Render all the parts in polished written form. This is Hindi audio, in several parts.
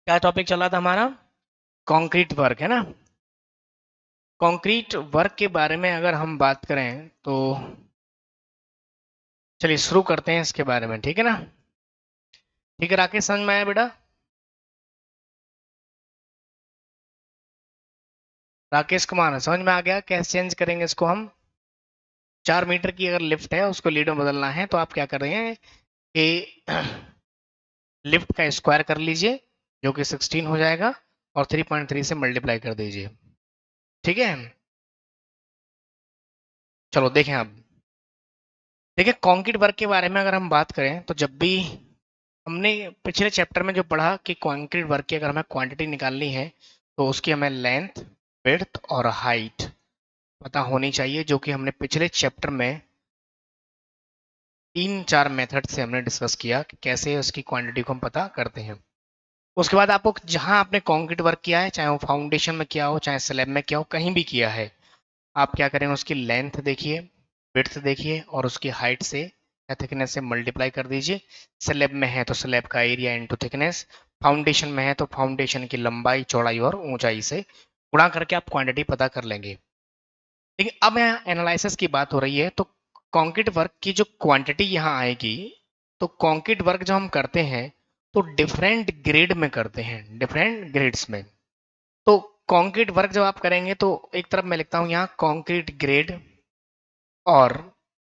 क्या टॉपिक चल रहा था हमारा? कंक्रीट वर्क है ना। कंक्रीट वर्क के बारे में अगर हम बात करें तो चलिए शुरू करते हैं इसके बारे में, ठीक है ना। ठीक है राकेश, समझ में आया बेटा? राकेश कुमार समझ में आ गया कैसे चेंज करेंगे इसको हम? 4 मीटर की अगर लिफ्ट है उसको लीड में बदलना है तो आप क्या कर रहे हैं कि लिफ्ट का स्क्वायर कर लीजिए जो कि 16 हो जाएगा और 3.3 से मल्टीप्लाई कर दीजिए। ठीक है, चलो देखें अब। देखिए कंक्रीट वर्क के बारे में अगर हम बात करें तो जब भी हमने पिछले चैप्टर में जो पढ़ा कि कंक्रीट वर्क की अगर हमें क्वांटिटी निकालनी है तो उसकी हमें लेंथ, विड्थ और हाइट पता होनी चाहिए, जो कि हमने पिछले चैप्टर में 3-4 मेथड से हमने डिस्कस किया कि कैसे उसकी क्वांटिटी को हम पता करते हैं। उसके बाद आपको जहां आपने कंक्रीट वर्क किया है, चाहे वो फाउंडेशन में किया हो चाहे स्लैब में किया हो, कहीं भी किया है, आप क्या करेंगे उसकी लेंथ देखिए, विड्थ देखिए और उसकी हाइट से या थिकनेस से मल्टीप्लाई कर दीजिए। स्लैब में है तो स्लैब का एरिया इंटू थिकनेस, फाउंडेशन में है तो फाउंडेशन की लंबाई, चौड़ाई और ऊंचाई से गुणा करके आप क्वांटिटी पता कर लेंगे। लेकिन अब यहाँ एनालिसिस की बात हो रही है तो कंक्रीट वर्क की जो क्वांटिटी यहाँ आएगी, तो कंक्रीट वर्क जो हम करते हैं तो डिफरेंट ग्रेड में करते हैं, डिफरेंट ग्रेड्स में। तो कंक्रीट वर्क जब आप करेंगे तो एक तरफ मैं लिखता हूँ यहाँ कंक्रीट ग्रेड, और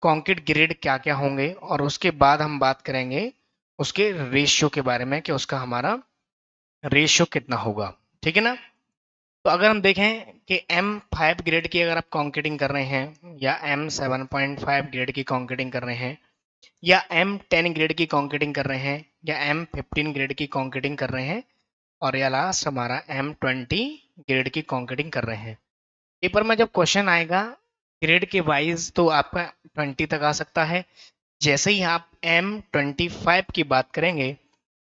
कंक्रीट ग्रेड क्या क्या होंगे, और उसके बाद हम बात करेंगे उसके रेशियो के बारे में कि उसका हमारा रेशियो कितना होगा। ठीक है ना। तो अगर हम देखें कि M5 ग्रेड की अगर आप कंक्रीटिंग कर रहे हैं या M7.5 ग्रेड की कंक्रीटिंग कर रहे हैं या M10 ग्रेड की कंक्रीटिंग कर रहे हैं या M15 ग्रेड की कंक्रीटिंग कर रहे हैं और या लास्ट हमारा M20 ग्रेड की कंक्रीटिंग कर रहे हैं, पेपर में जब क्वेश्चन आएगा ग्रेड के वाइज तो आपका 20 तक आ सकता है। जैसे ही आप M25 की बात करेंगे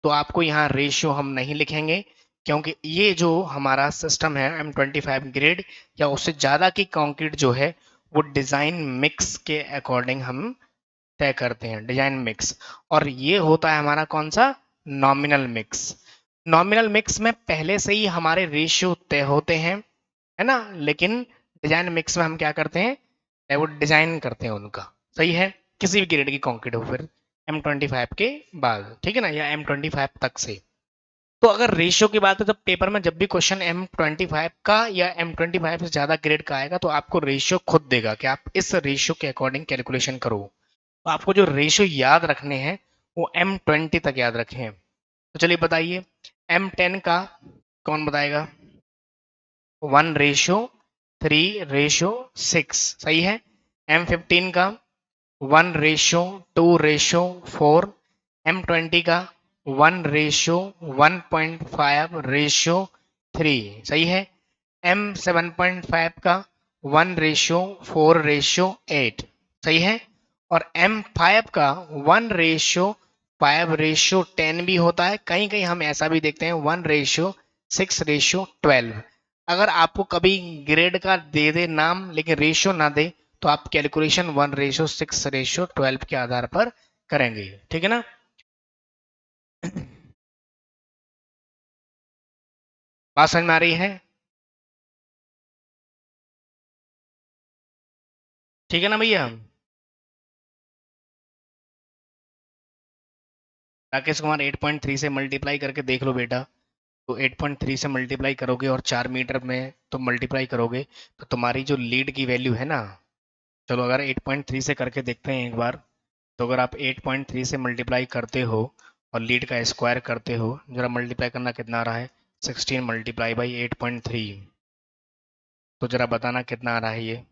तो आपको यहाँ रेशियो हम नहीं लिखेंगे, क्योंकि ये जो हमारा सिस्टम है M25 ग्रेड या उससे ज़्यादा की कंक्रीट जो है वो डिज़ाइन मिक्स के अकॉर्डिंग हम तय करते हैं, डिज़ाइन मिक्स। और ये होता है हमारा कौन सा? Nominal mix. नॉमिनल मिक्स में पहले से ही हमारे रेशियो तय होते हैं, है ना। लेकिन डिजाइन मिक्स में हम क्या करते हैं, वो डिजाइन करते हैं उनका। सही है, किसी भी ग्रेड की कंक्रीट हो फिर M25 के बाद, ठीक है ना, या M25 तक से। तो अगर रेशियो की बात है तो पेपर में जब भी क्वेश्चन M25 का या M25 से ज्यादा ग्रेड का आएगा तो आपको रेशियो खुद देगा कि आप इस रेशियो के अकॉर्डिंग कैलकुलेशन करो। तो आपको जो रेशियो याद रखने हैं वो M20 तक याद रखें। तो चलिए बताइए, M10 का कौन बताएगा? 1:3:6, सही है। M15 का 1:2:4, M20 का 1:1.5:3, सही है। M7.5 का 1:4:8, सही है। और M5 का 1:5:10 भी होता है, कहीं कहीं हम ऐसा भी देखते हैं 1:6:12। अगर आपको कभी ग्रेड का दे दे नाम लेकिन रेशियो ना दे तो आप कैलकुलेशन 1:6:12 के आधार पर करेंगे, ठीक है ना। बात समझ में आ रही है? ठीक है ना भैया। राकेश कुमार 8.3 से मल्टीप्लाई करके देख लो बेटा। तो 8.3 से मल्टीप्लाई करोगे और 4 मीटर में तो मल्टीप्लाई करोगे तो तुम्हारी जो लीड की वैल्यू है ना, चलो अगर 8.3 से करके देखते हैं एक बार। तो अगर आप 8.3 से मल्टीप्लाई करते हो और लीड का स्क्वायर करते हो, जरा मल्टीप्लाई करना कितना आ रहा है? 16 मल्टीप्लाई बाई 8.3। तो जरा बताना कितना आ रहा है ये?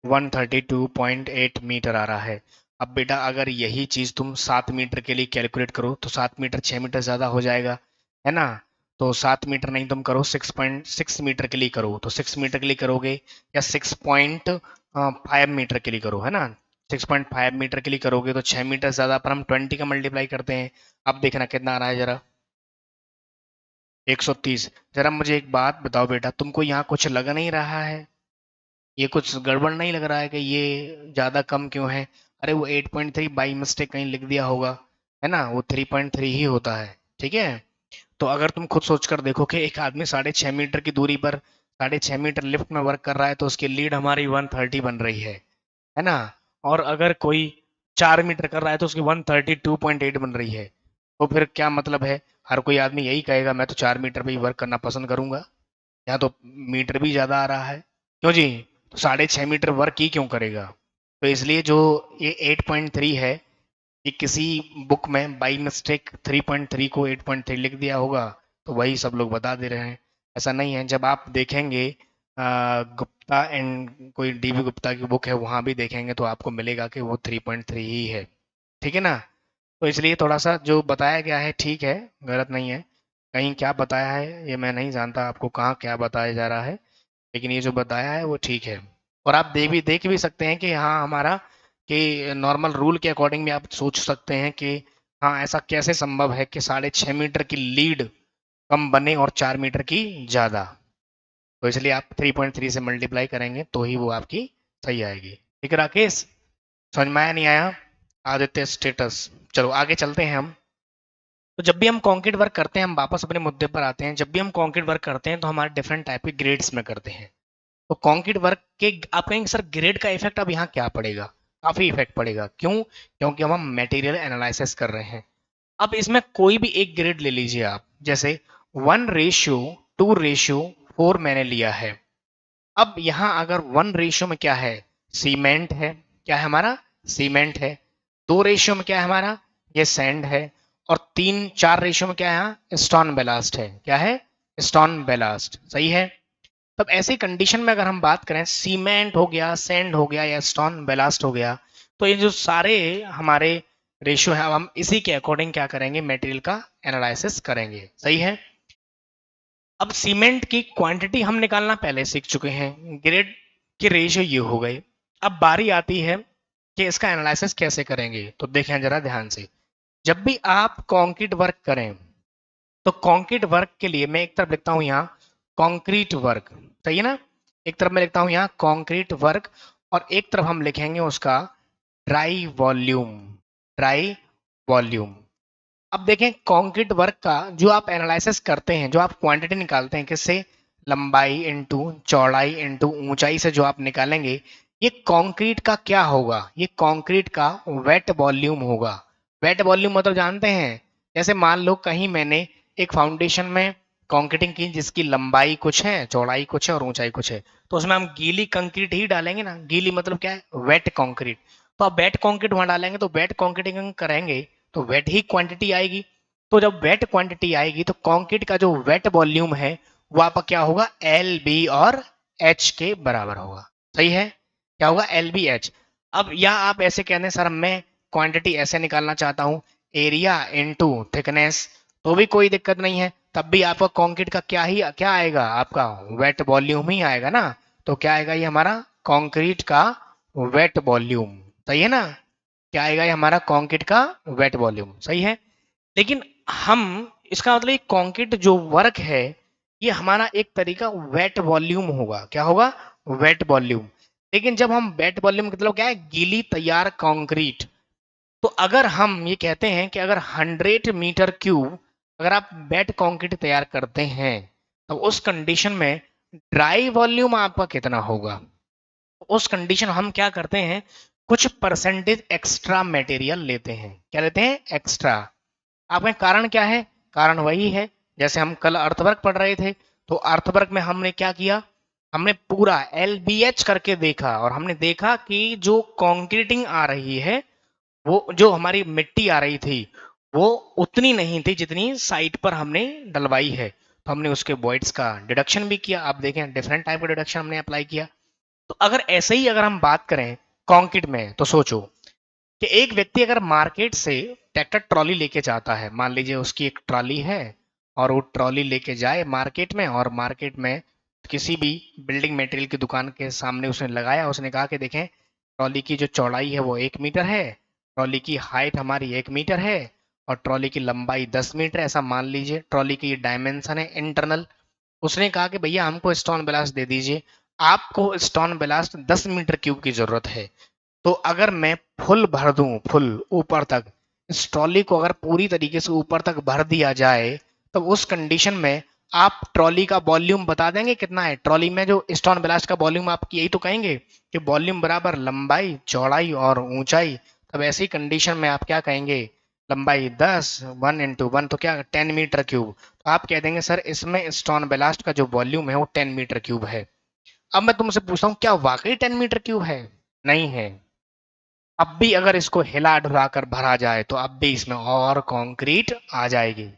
132.8 मीटर आ रहा है। अब बेटा अगर यही चीज तुम 7 मीटर के लिए कैलकुलेट करो तो 7 मीटर 6 मीटर ज्यादा हो जाएगा, है ना। तो 7 मीटर नहीं, तुम करो 6.6 मीटर के लिए करो, तो 6 मीटर के लिए करोगे या 6.5 मीटर के लिए करो, है ना। 6.5 मीटर के लिए करोगे तो 6 मीटर ज्यादा पर हम 20 का मल्टीप्लाई करते हैं। अब देखना कितना आ रहा है जरा? 130। जरा मुझे एक बात बताओ बेटा, तुमको यहाँ कुछ लग नहीं रहा है? ये कुछ गड़बड़ नहीं लग रहा है कि ये ज़्यादा कम क्यों है? अरे वो 8.3 बाई मिस्टेक कहीं लिख दिया होगा, है ना, वो 3.3 ही होता है। ठीक है, तो अगर तुम खुद सोचकर देखो कि एक आदमी 6.5 मीटर की दूरी पर 6.5 मीटर लिफ्ट में वर्क कर रहा है, तो उसकी लीड हमारी 130 बन रही है ना। और अगर कोई 4 मीटर कर रहा है तो उसकी 132.8 बन रही है। तो फिर क्या मतलब है, हर कोई आदमी यही कहेगा मैं तो 4 मीटर पे ही वर्क करना पसंद करूंगा, यहाँ तो मीटर भी ज्यादा आ रहा है, क्यों जी, तो 6.5 मीटर वर्क ही क्यों करेगा। तो इसलिए जो ये 8.3 है, ये किसी बुक में बाई मिस्टेक 3.3 को 8.3 लिख दिया होगा, तो वही सब लोग बता दे रहे हैं। ऐसा नहीं है, जब आप देखेंगे गुप्ता एंड कोई डीबी गुप्ता की बुक है वहां भी देखेंगे तो आपको मिलेगा कि वो 3.3 ही है। ठीक है ना, तो इसलिए थोड़ा सा जो बताया गया है ठीक है, गलत नहीं है। कहीं क्या बताया है ये मैं नहीं जानता, आपको कहाँ क्या बताया जा रहा है, लेकिन ये जो बताया है वो ठीक है। और आप देख भी सकते हैं कि हाँ हमारा कि नॉर्मल रूल के अकॉर्डिंग भी आप सोच सकते हैं कि हाँ ऐसा कैसे संभव है कि 6.5 मीटर की लीड कम बने और 4 मीटर की ज़्यादा। तो इसलिए आप 3.3 से मल्टीप्लाई करेंगे तो ही वो आपकी सही आएगी। ठीक है राकेश, समझ में आया नहीं आया? आदित्य स्टेटस, चलो आगे चलते हैं हम। तो जब भी हम कंक्रीट वर्क करते हैं, हम वापस अपने मुद्दे पर आते हैं, जब भी हम कंक्रीट वर्क करते हैं तो हमारे डिफरेंट टाइप के ग्रेड्स में करते हैं। तो कंक्रीट वर्क के आप कहेंगे सर ग्रेड का इफेक्ट अब यहाँ क्या पड़ेगा, काफी इफेक्ट पड़ेगा, क्यों, क्योंकि हम मटेरियल एनालिसिस कर रहे हैं। अब इसमें कोई भी एक ग्रेड ले लीजिए आप, जैसे 1:2:4 मैंने लिया है। अब यहाँ अगर 1 रेशियो में क्या है, सीमेंट है, क्या है हमारा, सीमेंट है। 2 रेशियो में क्या है हमारा, ये सैंड है। और 3-4 रेशियो में क्या है, यहाँ स्टोन बेलास्ट है, क्या है, स्टोन बेलास्ट, सही है। तब ऐसी कंडीशन में अगर हम बात करें, सीमेंट हो गया, सैंड हो गया या स्टोन बेलास्ट हो गया, तो ये जो सारे हमारे रेशियो है, अब हम इसी के अकॉर्डिंग क्या करेंगे, मटेरियल का एनालिसिस करेंगे, सही है। अब सीमेंट की क्वांटिटी हम निकालना पहले सीख चुके हैं, ग्रेड के रेशियो ये हो गए। अब बारी आती है कि इसका एनालिसिस कैसे करेंगे, तो देखें जरा ध्यान से। जब भी आप कंक्रीट वर्क करें, तो कंक्रीट वर्क के लिए मैं एक तरफ लिखता हूं यहाँ कंक्रीट वर्क, सही है ना, एक तरफ मैं लिखता हूं यहाँ कंक्रीट वर्क, और एक तरफ हम लिखेंगे उसका ड्राई वॉल्यूम, ड्राई वॉल्यूम। अब देखें कंक्रीट वर्क का जो आप एनालिसिस करते हैं, जो आप क्वांटिटी निकालते हैं, किससे, लंबाई इंटू चौड़ाई इंटू ऊंचाई से जो आप निकालेंगे, ये कंक्रीट का क्या होगा, ये कंक्रीट का वेट वॉल्यूम होगा। वेट वॉल्यूम मतलब जानते हैं, जैसे मान लो कहीं मैंने एक फाउंडेशन में कंक्रीटिंग की जिसकी लंबाई कुछ है, चौड़ाई कुछ है और ऊंचाई कुछ है, तो उसमें हम गीली कंक्रीट ही डालेंगे ना, गीली मतलब क्या है, वेट कंक्रीट। तो आप वेट कंक्रीट वहां डालेंगे तो वेट कंक्रीटिंग करेंगे तो वेट ही क्वांटिटी आएगी। तो जब वेट क्वांटिटी आएगी तो कंक्रीट का जो वेट वॉल्यूम है वो आपका क्या होगा, एल बी और एच के बराबर होगा, सही है, क्या होगा, एल बी एच। अब या आप ऐसे कहते हैं सर मैं क्वांटिटी ऐसे निकालना चाहता हूं, एरिया इनटू थिकनेस, तो भी कोई दिक्कत नहीं है, तब भी आपका कंक्रीट का क्या आएगा, आपका वेट वॉल्यूम ही आएगा ना। तो क्या आएगा, ये हमारा कंक्रीट का वेट वॉल्यूम, सही है ना, क्या आएगा, ये हमारा कंक्रीट का वेट वॉल्यूम, सही है। लेकिन हम इसका मतलब ये कंक्रीट जो वर्क है ये हमारा एक तरीका वेट वॉल्यूम होगा, क्या होगा, वेट वॉल्यूम। लेकिन जब हम वेट वॉल्यूम मतलब क्या है, गीली तैयार कंक्रीट। तो अगर हम ये कहते हैं कि अगर 100 मीटर क्यूब अगर आप वेट कंक्रीट तैयार करते हैं, तो उस कंडीशन में ड्राई वॉल्यूम आपका कितना होगा। उस कंडीशन हम क्या करते हैं, कुछ परसेंटेज एक्स्ट्रा मटेरियल लेते हैं, क्या लेते हैं, एक्स्ट्रा। आपका कारण क्या है, कारण वही है जैसे हम कल अर्थवर्क पढ़ रहे थे, तो अर्थवर्क में हमने क्या किया, हमने पूरा LBH करके देखा और हमने देखा कि जो कंक्रीटिंग आ रही है, वो जो हमारी मिट्टी आ रही थी वो उतनी नहीं थी जितनी साइट पर हमने डलवाई है। तो हमने उसके वॉइड्स का डिडक्शन भी किया, आप देखें डिफरेंट टाइप का डिडक्शन हमने अप्लाई किया। तो अगर ऐसे ही अगर हम बात करें कंक्रीट में, तो सोचो कि एक व्यक्ति अगर मार्केट से ट्रैक्टर ट्रॉली लेके जाता है, मान लीजिए उसकी एक ट्रॉली है और वो ट्रॉली लेके जाए मार्केट में, और मार्केट में किसी भी बिल्डिंग मटेरियल की दुकान के सामने उसने लगाया, उसने कहा कि देखें ट्रॉली की जो चौड़ाई है वो 1 मीटर है, ट्रॉली की हाइट हमारी 1 मीटर है और ट्रॉली की लंबाई 10 मीटर, ऐसा मान लीजिए ट्रॉली की डायमेंशन है इंटरनल। उसने कहा कि भैया हमको स्टोन ब्लास्ट दे दीजिए, आपको स्टोन ब्लास्ट 10 मीटर क्यूब की जरूरत है। तो अगर मैं फुल भर दूं, फुल ऊपर तक, इस ट्रॉली को अगर पूरी तरीके से ऊपर तक भर दिया जाए, तो उस कंडीशन में आप ट्रॉली का वॉल्यूम बता देंगे कितना है? ट्रॉली में जो स्टोन ब्लास्ट का वॉल्यूम, आप यही तो कहेंगे कि वॉल्यूम बराबर लंबाई, चौड़ाई और ऊंचाई। तब ऐसी कंडीशन में आप क्या कहेंगे? लंबाई 10, 1 इंटू 1 तो क्या 10 मीटर क्यूब। तो आप कह देंगे सर इसमें स्टोन ब्लास्ट का जो वॉल्यूम है वो 10 मीटर क्यूब है। अब मैं तुमसे पूछता हूँ, क्या वाकई 10 मीटर क्यूब है? नहीं है। अब भी अगर इसको हिला डुला कर भरा जाए तो अब भी इसमें और कंक्रीट आ जाएगी।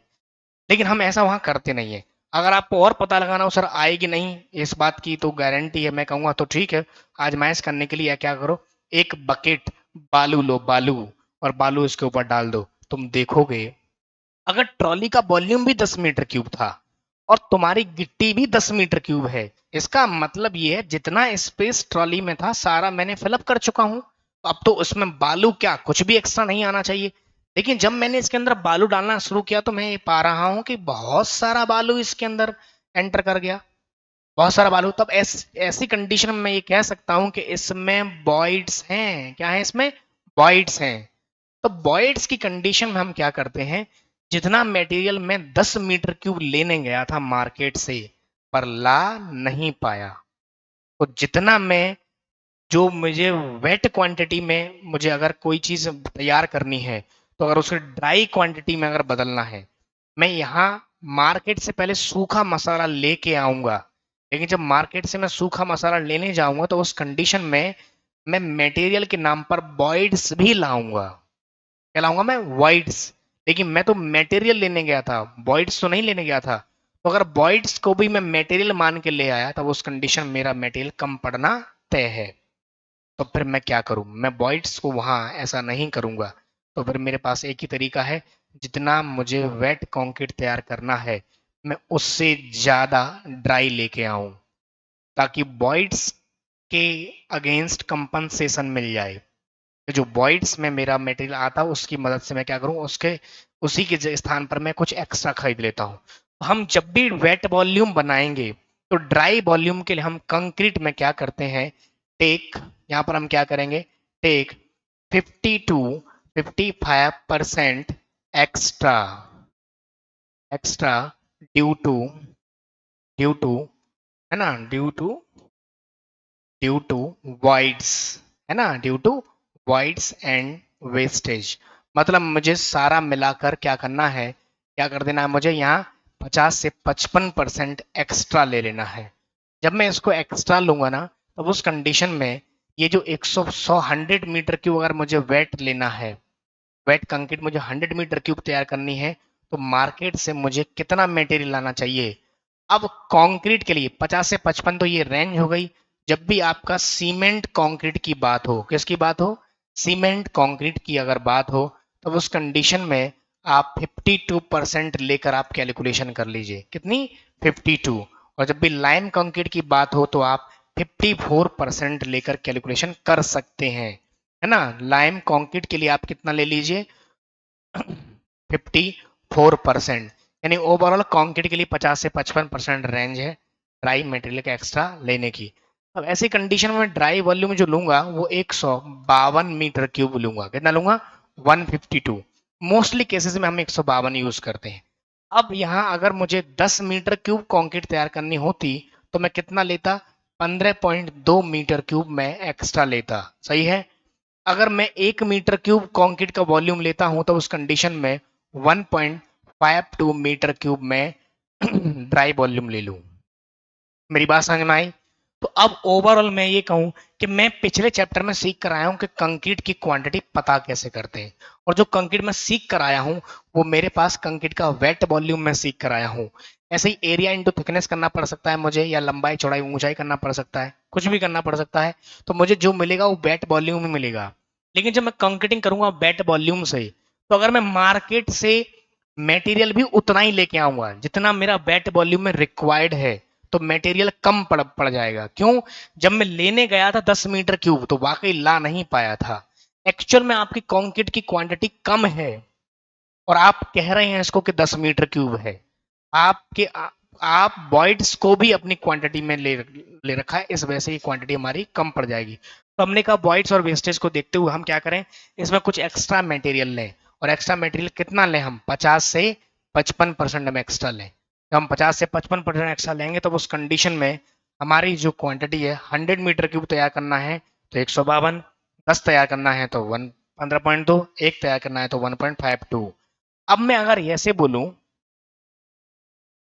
लेकिन हम ऐसा वहां करते नहीं है। अगर आपको और पता लगाना हो सर आएगी नहीं इस बात की तो गारंटी है, मैं कहूंगा तो ठीक है, आजमाइश करने के लिए क्या करो, एक बकेट बालू लो, बालू, और बालू इसके ऊपर डाल दो। तुम देखोगे अगर ट्रॉली का वॉल्यूम भी 10 मीटर क्यूब था और तुम्हारी गिट्टी भी 10 मीटर क्यूब है, इसका मतलब ये है जितना स्पेस ट्रॉली में था सारा मैंने फिलअप कर चुका हूं। अब तो उसमें बालू क्या कुछ भी एक्स्ट्रा नहीं आना चाहिए। लेकिन जब मैंने इसके अंदर बालू डालना शुरू किया तो मैं ये पा रहा हूं कि बहुत सारा बालू इसके अंदर एंटर कर गया, बहुत सारा बालू। तब ऐसी कंडीशन में मैं ये कह सकता हूं कि इसमें वॉइड्स हैं। क्या है इसमें? वॉइड्स हैं। तो वॉइड्स की कंडीशन में हम क्या करते हैं, जितना मटेरियल मैं 10 मीटर क्यूब लेने गया था मार्केट से पर ला नहीं पाया, तो जितना मैं, जो मुझे वेट क्वांटिटी में मुझे अगर कोई चीज तैयार करनी है, तो अगर उसे ड्राई क्वांटिटी में अगर बदलना है, मैं यहाँ मार्केट से पहले सूखा मसाला लेके आऊंगा। लेकिन जब मार्केट से मैं सूखा मसाला लेने जाऊंगा तो उस कंडीशन में मैं मटेरियल के नाम पर वॉइड्स भी लाऊंगा। क्या लाऊंगा मैं? वॉइड्स। लेकिन मैं तो मटेरियल लेने गया था, वॉइड्स तो नहीं लेने गया था। तो अगर वॉइड्स को भी मैं मटेरियल मान के ले आया तब उस कंडीशन में मेरा मटेरियल कम पड़ना तय है। तो फिर मैं क्या करूं, मैं वॉइड्स को वहां ऐसा नहीं करूंगा। तो फिर मेरे पास एक ही तरीका है, जितना मुझे वेट कंक्रीट तैयार करना है मैं उससे ज्यादा ड्राई लेके आऊं, ताकि वॉइड्स के अगेंस्ट कंपनसेशन मिल जाए। जो वॉइड्स में मेरा मटेरियल आता है उसकी मदद से मैं क्या करूं, उसके उसी के स्थान पर मैं कुछ एक्स्ट्रा खरीद लेता हूं। हम जब भी वेट वॉल्यूम बनाएंगे तो ड्राई वॉल्यूम के लिए हम कंक्रीट में क्या करते हैं, टेक, यहाँ पर हम क्या करेंगे, take 50 to 55% extra, extra due to, due to, है ना, ड्यू टू वॉइड्स, है ना, due to voids and wastage. मतलब मुझे सारा मिलाकर क्या करना है, क्या कर देना है मुझे यहाँ 50 से 55% एक्स्ट्रा ले लेना है। जब मैं इसको एक्स्ट्रा लूंगा ना, तब उस कंडीशन में ये जो 100 मीटर क्यूब अगर मुझे वेट लेना है, वेट कंक्रीट मुझे 100 मीटर क्यूब तैयार करनी है, तो मार्केट से मुझे कितना मटेरियल लाना चाहिए? अब कंक्रीट के लिए 50 से 55 तो ये रेंज हो गई। जब भी आपका सीमेंट कंक्रीट की बात हो, किसकी बात हो, सीमेंट कंक्रीट की अगर बात हो, तो उस कंडीशन में आप 52% लेकर आप कैलकुलेशन कर लीजिए। कितनी? 52। और जब भी लाइम कंक्रीट की बात हो तो आप 54% लेकर कैलकुलेशन कर सकते हैं, है ना। लाइम कंक्रीट के लिए आप कितना ले लीजिए? 54%। यानी ओवरऑल कंक्रीट के लिए 50 से 55% रेंज है ड्राई मटेरियल का एक्स्ट्रा लेने की। अब ऐसी कंडीशन में ड्राई वॉल्यूम जो लूंगा वो 152 मीटर क्यूब लूंगा। कितना लूंगा? 152। मोस्टली केसेस में हम 152 यूज करते हैं। अब यहाँ अगर मुझे 10 मीटर क्यूब कंक्रीट तैयार करनी होती तो मैं कितना लेता? 15.2 मीटर क्यूब मैं एक्स्ट्रा लेता। सही है। अगर मैं 1 मीटर क्यूब कंक्रीट का वॉल्यूम लेता हूं तो उस कंडीशन में 1.52 मीटर क्यूब में ड्राई वॉल्यूम ले लूं। मेरी बात समझ में आई? तो अब ओवरऑल मैं ये कहूं कि मैं पिछले चैप्टर में सीख कर आया हूं कि कंक्रीट की क्वांटिटी पता कैसे करते हैं, और जो कंक्रीट में सीख कर आया हूं वो मेरे पास कंक्रीट का वेट वॉल्यूम में सीख कर आया हूं। ऐसे ही एरिया इंटू थिकनेस करना पड़ सकता है मुझे, या लंबाई चौड़ाई ऊंचाई करना पड़ सकता है, कुछ भी करना पड़ सकता है। तो मुझे जो मिलेगा वो वेट वॉल्यूम में मिलेगा। लेकिन जब मैं कंक्रीटिंग करूंगा वेट वॉल्यूम से, तो अगर मैं मार्केट से मटेरियल भी उतना ही लेके आऊंगा जितना मेरा वेट वॉल्यूम में रिक्वायर्ड है, तो मटेरियल कम पड़ जाएगा। क्यों? जब मैं लेने गया था 10 मीटर क्यूब तो वाकई ला नहीं पाया था। एक्चुअल में आपकी कंक्रीट की क्वांटिटी कम है और आप कह रहे हैं इसको कि 10 मीटर क्यूब है। आपके आप वॉइड्स को भी अपनी क्वांटिटी में ले रखा है, इस वजह से ये क्वांटिटी हमारी कम पड़ जाएगी। तो हमने कहा वॉइड्स और वेस्टेज को देखते हुए हम क्या करें, इसमें कुछ एक्स्ट्रा मटेरियल लें, और एक्स्ट्रा मटेरियल कितना लें, हम 50 से 55% हम एक्स्ट्रा लें। जब हम 50 से 55% एक्स्ट्रा लेंगे तो उस कंडीशन में हमारी जो क्वांटिटी है 100 मीटर क्यूब तैयार करना है तो 152, 10 तैयार करना है तो 15.2, एक तैयार करना है तो 1.52। अब मैं अगर ऐसे बोलूं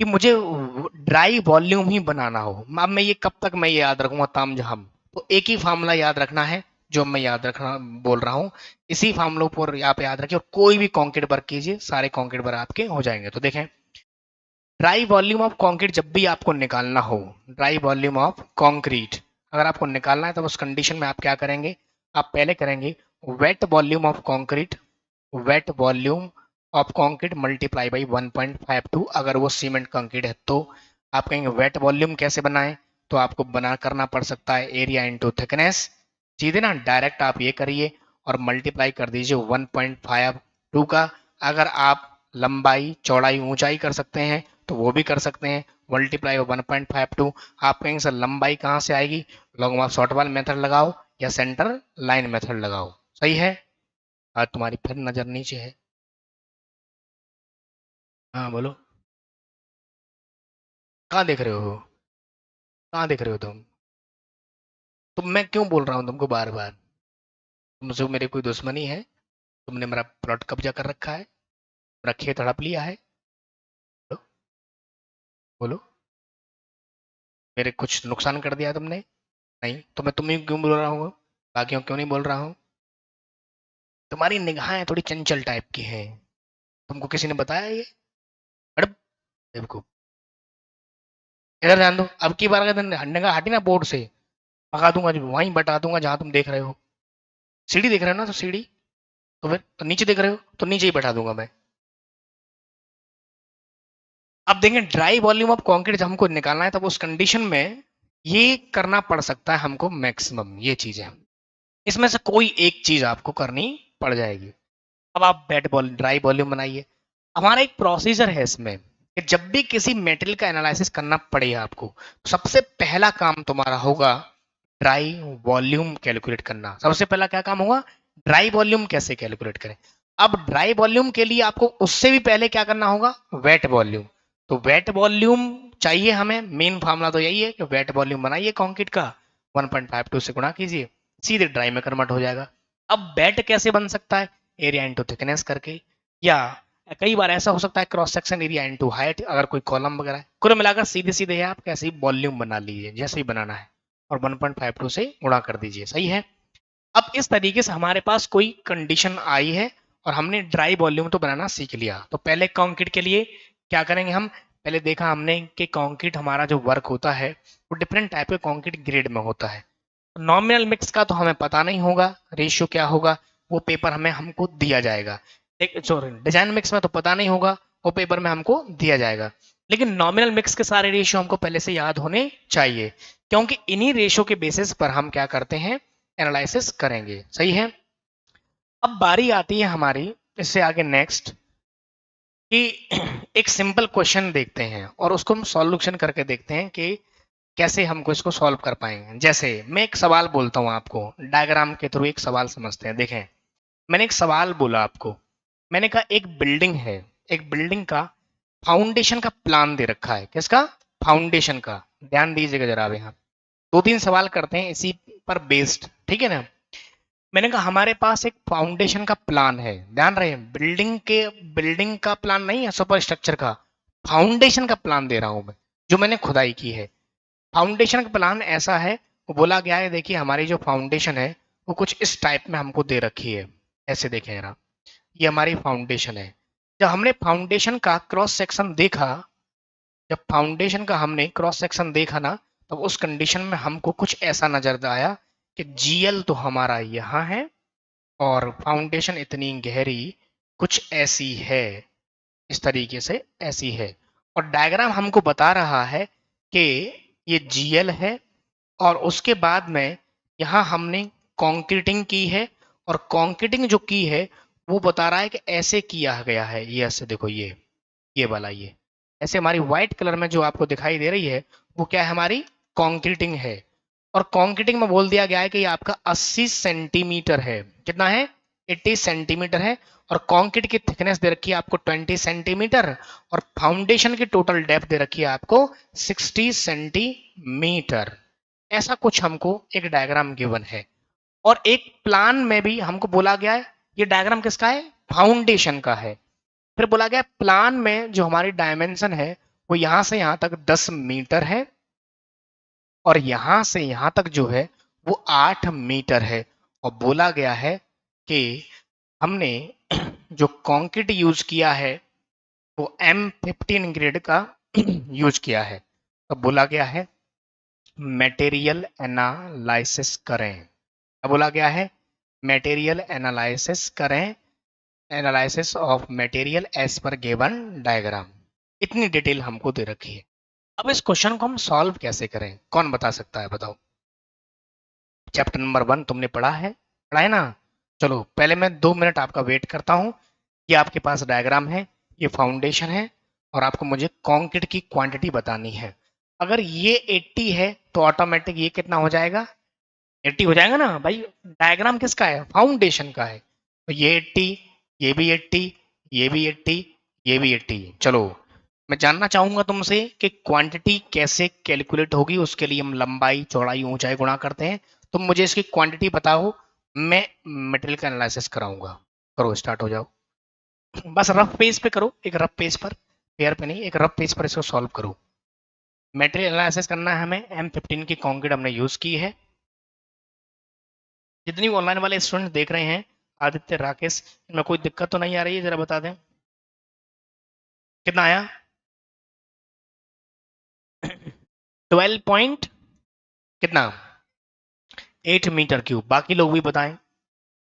कि मुझे ड्राई वॉल्यूम ही बनाना हो, अब मैं ये कब तक मैं ये याद रखूंगा ताम झाम, तो एक ही फार्मूला याद रखना है जो मैं याद रखना बोल रहा हूँ, इसी फार्मूलों पर आप याद रखिए और कोई भी कॉन्क्रीट वर्क कीजिए, सारे कॉन्क्रीट वर्क आपके हो जाएंगे। तो देखें, ड्राई वॉल्यूम ऑफ कॉन्क्रीट जब भी आपको निकालना हो, ड्राई वॉल्यूम ऑफ कॉन्क्रीट अगर आपको निकालना है तो उस कंडीशन में आप क्या करेंगे, आप पहले करेंगे wet volume of concrete, wet volume of concrete multiply by 1.52, अगर वो सीमेंट कंक्रीट है तो आप कहेंगे वेट वॉल्यूम कैसे बनाएं, तो आपको बना करना पड़ सकता है एरिया इंटू थिकनेस, सीधे ना डायरेक्ट आप ये करिए और मल्टीप्लाई कर दीजिए 1.52 का। अगर आप लंबाई चौड़ाई ऊंचाई कर सकते हैं तो वो भी कर सकते हैं, मल्टीप्लाई 1.52। आप कहेंगे सर लंबाई कहाँ से आएगी, लॉन्ग ऑफ शॉर्ट वाल मेथड लगाओ या सेंटर लाइन मेथड लगाओ, सही है। आज तुम्हारी फिर नजर नीचे है, हाँ बोलो, कहाँ देख रहे हो, कहाँ देख रहे हो तुम, तो मैं क्यों बोल रहा हूँ तुमको बार बार, तुमसे मेरी कोई दुश्मनी है, तुमने मेरा प्लॉट कब्जा कर रखा है, मेरा खेत हड़प लिया है, बोलो, बोलो, मेरे कुछ नुकसान कर दिया तुमने, नहीं तो मैं तुम्हें क्यों बोल रहा हूँ, बाकियों क्यों नहीं बोल रहा हूँ। तुम्हारी निगाहें थोड़ी चंचल टाइप की हैं, तुमको किसी ने बताया ये, हड़प देखो, इधर ध्यान दो, अब की बार अगर निगाह हटी ना बोर्ड से भगा दूंगा, वहीं बटा दूंगा जहां तुम देख रहे हो, सीढ़ी देख रहे हो ना, तो सीढ़ी, तो फिर तो नीचे देख रहे हो तो नीचे ही बैठा दूंगा मैं। अब देखें ड्राई वॉल्यूम ऑफ कंक्रीट जब हमको निकालना है तब उस कंडीशन में ये करना पड़ सकता है हमको मैक्सिमम, ये चीज है, इसमें से कोई एक चीज आपको करनी पड़ जाएगी। अब आप बेड बॉल ड्राई वॉल्यूम बनाइए, हमारा एक प्रोसीजर है इसमें कि जब भी किसी मेटेरियल का एनालिसिस करना पड़े आपको, सबसे पहला काम तुम्हारा होगा ड्राई वॉल्यूम कैलकुलेट करना। सबसे पहला क्या काम होगा, ड्राई वॉल्यूम कैसे कैलकुलेट करें। अब ड्राई वॉल्यूम के लिए आपको उससे भी पहले क्या करना होगा, वेट वॉल्यूम। तो वेट वॉल्यूम चाहिए हमें, मेन फार्मूला तो यही है कि वेट वॉल्यूम बनाइए कंक्रीट का, 1.52 से गुणा कीजिए, सीधे ड्राई में कन्वर्ट हो जाएगा। अब वेट कैसे बन सकता है, एरिया इंटू थिकनेस करके, या कई बार ऐसा हो सकता है cross section area into height, अगर कोई कॉलम वगैरह है, कुल मिलाकर सीधे सीधे है, आप कैसे ही वॉल्यूम बना लीजिए जैसे ही बनाना है और 1.52 से गुणा कर दीजिए, सही है। अब इस तरीके से हमारे पास कोई कंडीशन आई है और हमने ड्राई वॉल्यूम तो बनाना सीख लिया, तो पहले कंक्रीट के लिए क्या करेंगे, हम पहले देखा हमने कि कंक्रीट हमारा जो वर्क होता है वो डिफरेंट टाइप के कंक्रीट ग्रेड में होता है। नॉमिनल मिक्स का तो हमें पता नहीं होगा रेशियो क्या होगा, वो पेपर हमें हमको दिया जाएगा। सॉरी, डिजाइन मिक्स में तो पता नहीं होगा, वो पेपर में हमको दिया जाएगा। लेकिन नॉमिनल मिक्स के सारे रेशियो हमको पहले से याद होने चाहिए, क्योंकि इन्हीं रेशियो के बेसिस पर हम क्या करते हैं, एनालिसिस करेंगे, सही है। अब बारी आती है हमारी इससे आगे नेक्स्ट कि एक सिंपल क्वेश्चन देखते हैं और उसको हम सॉल्यूशन करके देखते हैं कि कैसे हमको इसको सॉल्व कर पाएंगे। जैसे मैं एक सवाल बोलता हूँ आपको, डायग्राम के थ्रू एक सवाल समझते हैं। देखें, मैंने एक सवाल बोला आपको, मैंने कहा एक बिल्डिंग है, एक बिल्डिंग का फाउंडेशन का प्लान दे रखा है, किसका, फाउंडेशन का। ध्यान दीजिएगा जरा, अब यहाँ दो तीन सवाल करते हैं इसी पर बेस्ड, ठीक है ना। मैंने कहा हमारे पास एक फाउंडेशन का प्लान है, ध्यान रहे, बिल्डिंग का प्लान नहीं है, सुपर स्ट्रक्चर का, फाउंडेशन का प्लान दे रहा हूं मैं, जो मैंने खुदाई की है। फाउंडेशन का प्लान ऐसा है, वो बोला गया है, देखिए हमारी जो फाउंडेशन है वो कुछ इस टाइप में हमको दे रखी है, ऐसे देखें जरा, ये हमारी फाउंडेशन है। जब हमने फाउंडेशन का क्रॉस सेक्शन देखा, जब फाउंडेशन का हमने क्रॉस सेक्शन देखा ना, तब उस कंडीशन में हमको कुछ ऐसा नजर आया कि जीएल तो हमारा यहाँ है और फाउंडेशन इतनी गहरी कुछ ऐसी है, इस तरीके से ऐसी है, और डायग्राम हमको बता रहा है कि ये जीएल है और उसके बाद में यहाँ हमने कंक्रीटिंग की है, और कंक्रीटिंग जो की है वो बता रहा है कि ऐसे किया गया है, ये ऐसे देखो, ये वाला, ये ऐसे हमारी व्हाइट कलर में जो आपको दिखाई दे रही है वो क्या है, हमारी कॉन्क्रीटिंग है। और कॉन्क्रीटिंग में बोल दिया गया है कि ये आपका 80 सेंटीमीटर है। कितना है? 80 सेंटीमीटर है। और कंक्रीट की थिकनेस दे रखी है आपको 20 सेंटीमीटर। और फाउंडेशन की टोटल डेप्थ दे रखी है आपको 60 सेंटीमीटर। ऐसा कुछ हमको एक डायग्राम गिवन है। और एक प्लान में भी हमको बोला गया है, ये डायग्राम किसका है? फाउंडेशन का है। फिर बोला गया प्लान में जो हमारी डायमेंशन है वो यहां से यहां तक 10 मीटर है। और यहां से यहां तक जो है वो 8 मीटर है। और बोला गया है कि हमने जो कंक्रीट यूज किया है वो M15 ग्रेड का यूज किया है। तो बोला गया है मटेरियल एनालिसिस करें। क्या बोला गया है? मटेरियल एनालिसिस करें। Analysis of material as per given diagram. इतनी डिटेल हमको दे रखी है। अब इस क्वेश्चन को हम सॉल्व कैसे करें, कौन बता सकता है? बताओ। चैप्टर नंबर 1 तुमने पढ़ा है ना? चलो पहले मैं 2 मिनट आपका वेट करता हूँ। ये आपके पास डायग्राम है, ये फाउंडेशन है, और आपको मुझे कंक्रीट की क्वांटिटी बतानी है। अगर ये 80 है तो ऑटोमेटिक ये कितना हो जाएगा? 80 हो जाएगा ना भाई। डायग्राम किसका है? फाउंडेशन का है। तो ये 80, ये भी 80, ये भी 80, ये भी 80। चलो मैं जानना चाहूंगा तुमसे कि क्वांटिटी कैसे कैलकुलेट होगी। उसके लिए हम लंबाई चौड़ाई ऊंचाई गुणा करते हैं। तुम मुझे इसकी क्वांटिटी बताओ, मैं मटेरियल का एनालिसिस कराऊंगा। करो, स्टार्ट हो जाओ। बस रफ पेज पे करो, एक रफ पेज पर, पेयर पे नहीं, एक रफ पेज पर इसको सॉल्व करो। मटेरियल एनालिसिस करना है हमें। M15 की कंक्रीट हमने यूज की है। जितनी भी ऑनलाइन वाले स्टूडेंट देख रहे हैं, आदित्य, राकेश, इनमें कोई दिक्कत तो नहीं आ रही है? जरा बता दें कितना आया। 12 पॉइंट कितना, 8 मीटर क्यूब। बाकी लोग भी बताएं,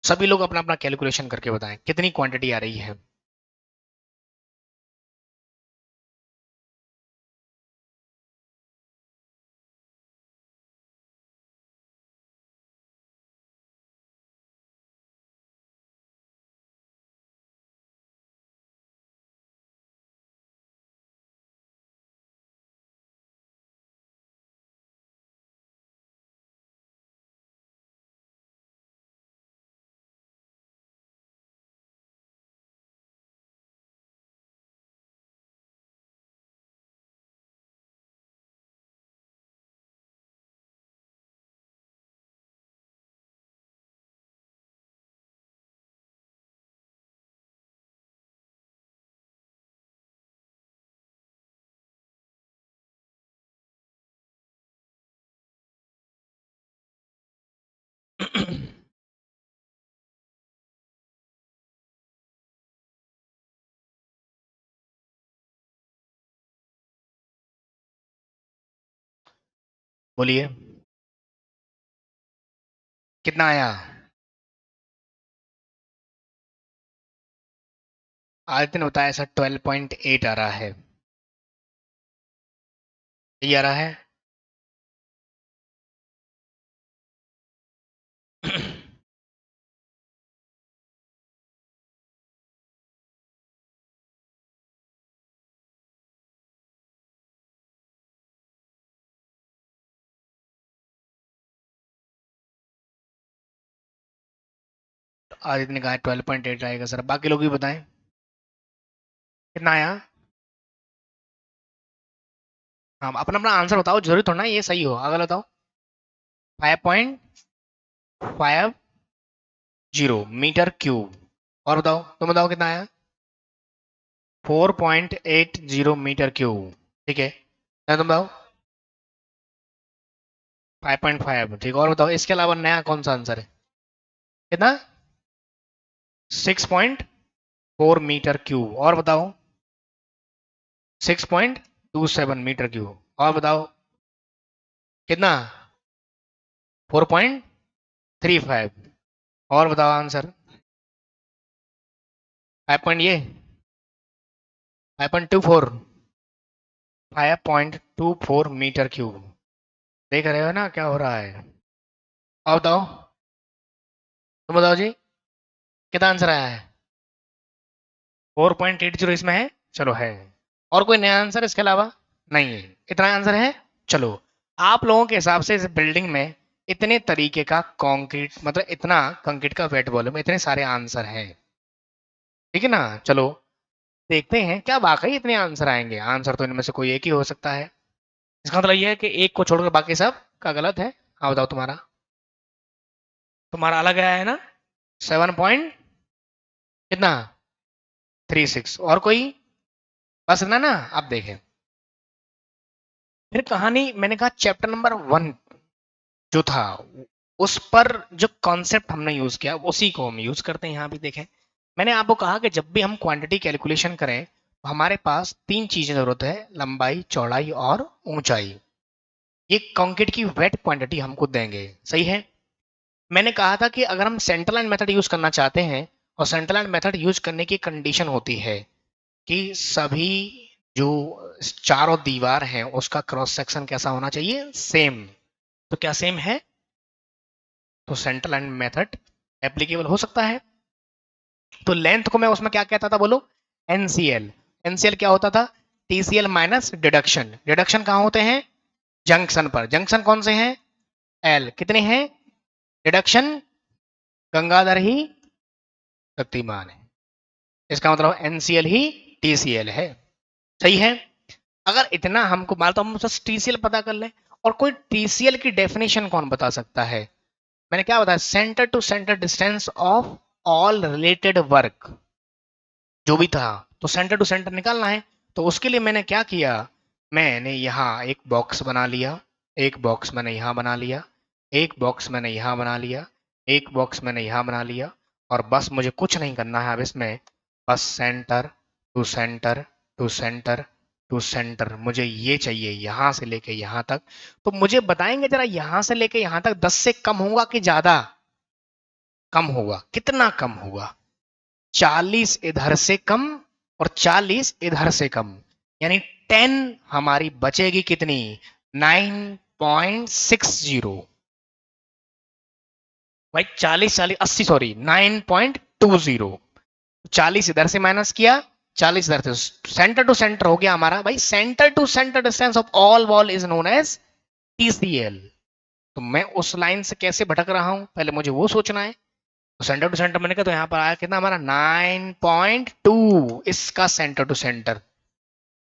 सभी लोग अपना अपना कैलकुलेशन करके बताएं कितनी क्वांटिटी आ रही है। बोलिए कितना आया। आदित्य ने बताया ऐसा 12.8 आ रहा है। यही आ रहा है। आदित्य ने कहा 12.8 आएगा सर। बाकी लोग भी बताएं कितना आया। हाँ, अपना अपना आंसर बताओ, जरूरी थोड़ा ना ये सही हो। अगला बताओ। 5.50 मीटर क्यूब। और बताओ, तुम बताओ कितना आया। 4.80 मीटर क्यूब। ठीक है, तुम बताओ। 5.5। ठीक, और बताओ इसके अलावा नया कौन सा आंसर है? कितना? 6.4 मीटर क्यूब। और बताओ। 6.27 मीटर क्यूब। और बताओ कितना? 4.35। और बताओ आंसर। 5 ये 5.24। 5.24 मीटर क्यूब। देख रहे हो ना क्या हो रहा है। और बताओ, तुम बताओ जी कितना आंसर आया है। 4.80 इसमें है। चलो है। और कोई नया आंसर इसके अलावा? नहीं है, इतना आंसर है। चलो, आप लोगों के हिसाब से इस बिल्डिंग में इतने तरीके का कंक्रीट, मतलब इतना कंक्रीट का वेट वॉल्यूम, इतने सारे आंसर हैं, ठीक है ना। चलो देखते हैं क्या वाकई इतने आंसर आएंगे। आंसर तो इनमें से कोई एक ही हो सकता है। इसका मतलब ये है कि एक को छोड़कर बाकी सब का गलत है। हाँ बताओ, तुम्हारा तुम्हारा अलग आया है ना, 7 कितना, 36। और कोई? बस ना ना, आप देखें फिर कहानी। मैंने कहा चैप्टर नंबर 1 जो था, उस पर जो कॉन्सेप्ट हमने यूज किया उसी को हम यूज करते हैं यहाँ भी। देखें, मैंने आपको कहा कि जब भी हम क्वांटिटी कैलकुलेशन करें तो हमारे पास तीन चीजें जरूरत है, लंबाई, चौड़ाई और ऊंचाई। ये कंक्रीट की वेट क्वांटिटी हमको देंगे, सही है। मैंने कहा था कि अगर हम सेंटर लाइन मेथड यूज करना चाहते हैं, और सेंटर लाइन मेथड यूज करने की कंडीशन होती है कि सभी जो चारों दीवार हैं उसका क्रॉस सेक्शन कैसा होना चाहिए, सेम। तो क्या सेम है? तो सेंटर लाइन मेथड एप्लीकेबल हो सकता है। तो लेंथ को मैं उसमें क्या कहता था बोलो, एनसीएल। एनसीएल क्या होता था? TCL minus deduction. डिडक्शन कहाँ होते हैं? जंक्शन पर। जंक्शन कौन से हैं? एल। कितने हैं? डिडक्शन गंगाधर ही शक्तिमान है। इसका मतलब एनसीएल ही टीसीएल है, सही है। अगर इतना हमको मान, तो हम बस टीसीएल पता कर लें। और कोई टीसीएल की डेफिनेशन कौन बता सकता है? मैंने क्या बताया, centre to centre distance of all related work, जो भी था। तो सेंटर टू सेंटर निकालना है। तो उसके लिए मैंने क्या किया, मैंने यहाँ एक बॉक्स बना लिया, एक बॉक्स मैंने यहाँ बना लिया, एक बॉक्स मैंने यहाँ बना लिया, एक बॉक्स मैंने यहाँ बना लिया। और बस मुझे कुछ नहीं करना है अब इसमें, बस centre to centre to centre to centre मुझे ये चाहिए, यहाँ से लेके यहाँ तक। तो मुझे बताएंगे जरा, यहाँ से लेके यहाँ तक 10 से कम होगा कि ज्यादा? कम होगा। कितना कम होगा? 40 इधर से कम और 40 इधर से कम, यानी 10 हमारी बचेगी कितनी, 9.60। भाई 40 40 80, सॉरी 9.20। 40 इधर से माइनस किया, 40 इधर से, सेंटर टू सेंटर हो गया हमारा। भाई centre to centre distance of all wall is known as TCL. तो मैं उस लाइन से कैसे भटक रहा हूं, पहले मुझे वो सोचना है। तो सेंटर टू सेंटर मैंने कहा, तो यहाँ पर आया कितना हमारा, 9.2। इसका सेंटर टू सेंटर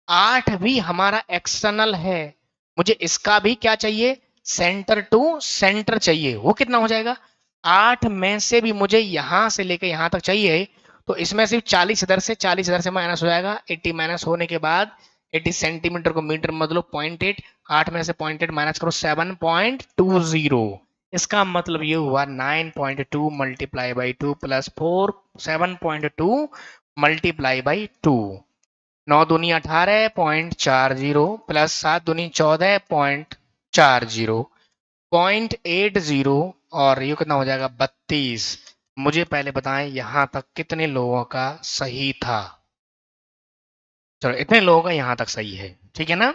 8 भी हमारा एक्सटर्नल है। मुझे इसका भी क्या चाहिए, सेंटर टू सेंटर चाहिए। वो कितना हो जाएगा, 8 में से भी मुझे यहां से लेके यहां तक चाहिए। तो इसमें सिर्फ 40 इधर से, 40 इधर से माइनस हो जाएगा। 80 माइनस होने के बाद 80 सेंटीमीटर को मीटर में बदलो, 0.8। 8 में से 0.8 माइनस करो, 7.20। इसका मतलब ये हुआ 9.2 multiply by 2 plus 4, 7.2 multiply by 2। 9 दूनी 18.40 प्लस 7 दूनी 14.40, 0.80। और ये कितना हो जाएगा, 32। मुझे पहले बताएं यहां तक कितने लोगों का सही था। चलो, इतने लोगों का यहां तक सही है, ठीक है ना।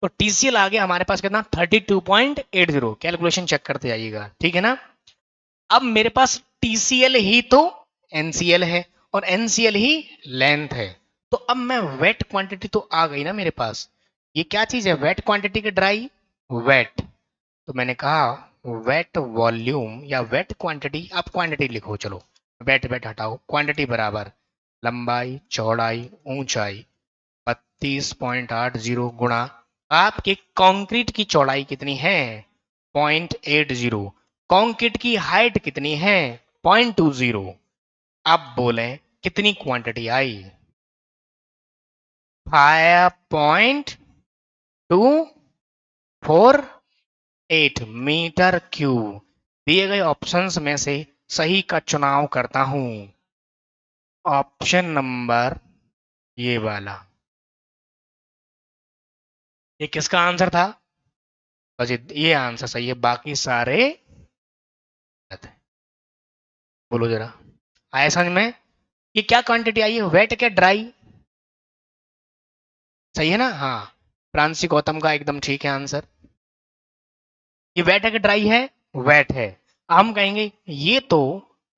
तो टीसीएल आ गया हमारे पास कितना, 32.80। कैलकुलेशन चेक करते जाइएगा, ठीक है ना। अब मेरे पास टीसीएल ही तो एनसीएल है, और एनसीएल ही लेंथ है। तो अब मैं वेट क्वांटिटी तो आ गई ना मेरे पास। ये क्या चीज है, वेट क्वांटिटी के ड्राई वेट। तो मैंने कहा वेट वॉल्यूम या वेट क्वांटिटी, आप क्वांटिटी लिखो, चलो वेट वेट हटाओ, क्वांटिटी बराबर लंबाई चौड़ाई ऊंचाई 32.80 गुणा आपके कंक्रीट की चौड़ाई कितनी है, 0.80। कंक्रीट की हाइट कितनी है, 0.20। अब बोले कितनी क्वांटिटी आई, 5.248 मीटर क्यूब। दिए गए ऑप्शंस में से सही का चुनाव करता हूं, ऑप्शन नंबर ये वाला। ये किसका आंसर था? बस ये आंसर सही है, बाकी सारे गलत है। बोलो जरा, आया समझ में? ये क्या क्वांटिटी आई है, वेट क्या ड्राई? सही है ना, हाँ। प्रांशी गौतम का एकदम ठीक है आंसर। ये वेट है कि ड्राई है? वेट है। हम कहेंगे ये तो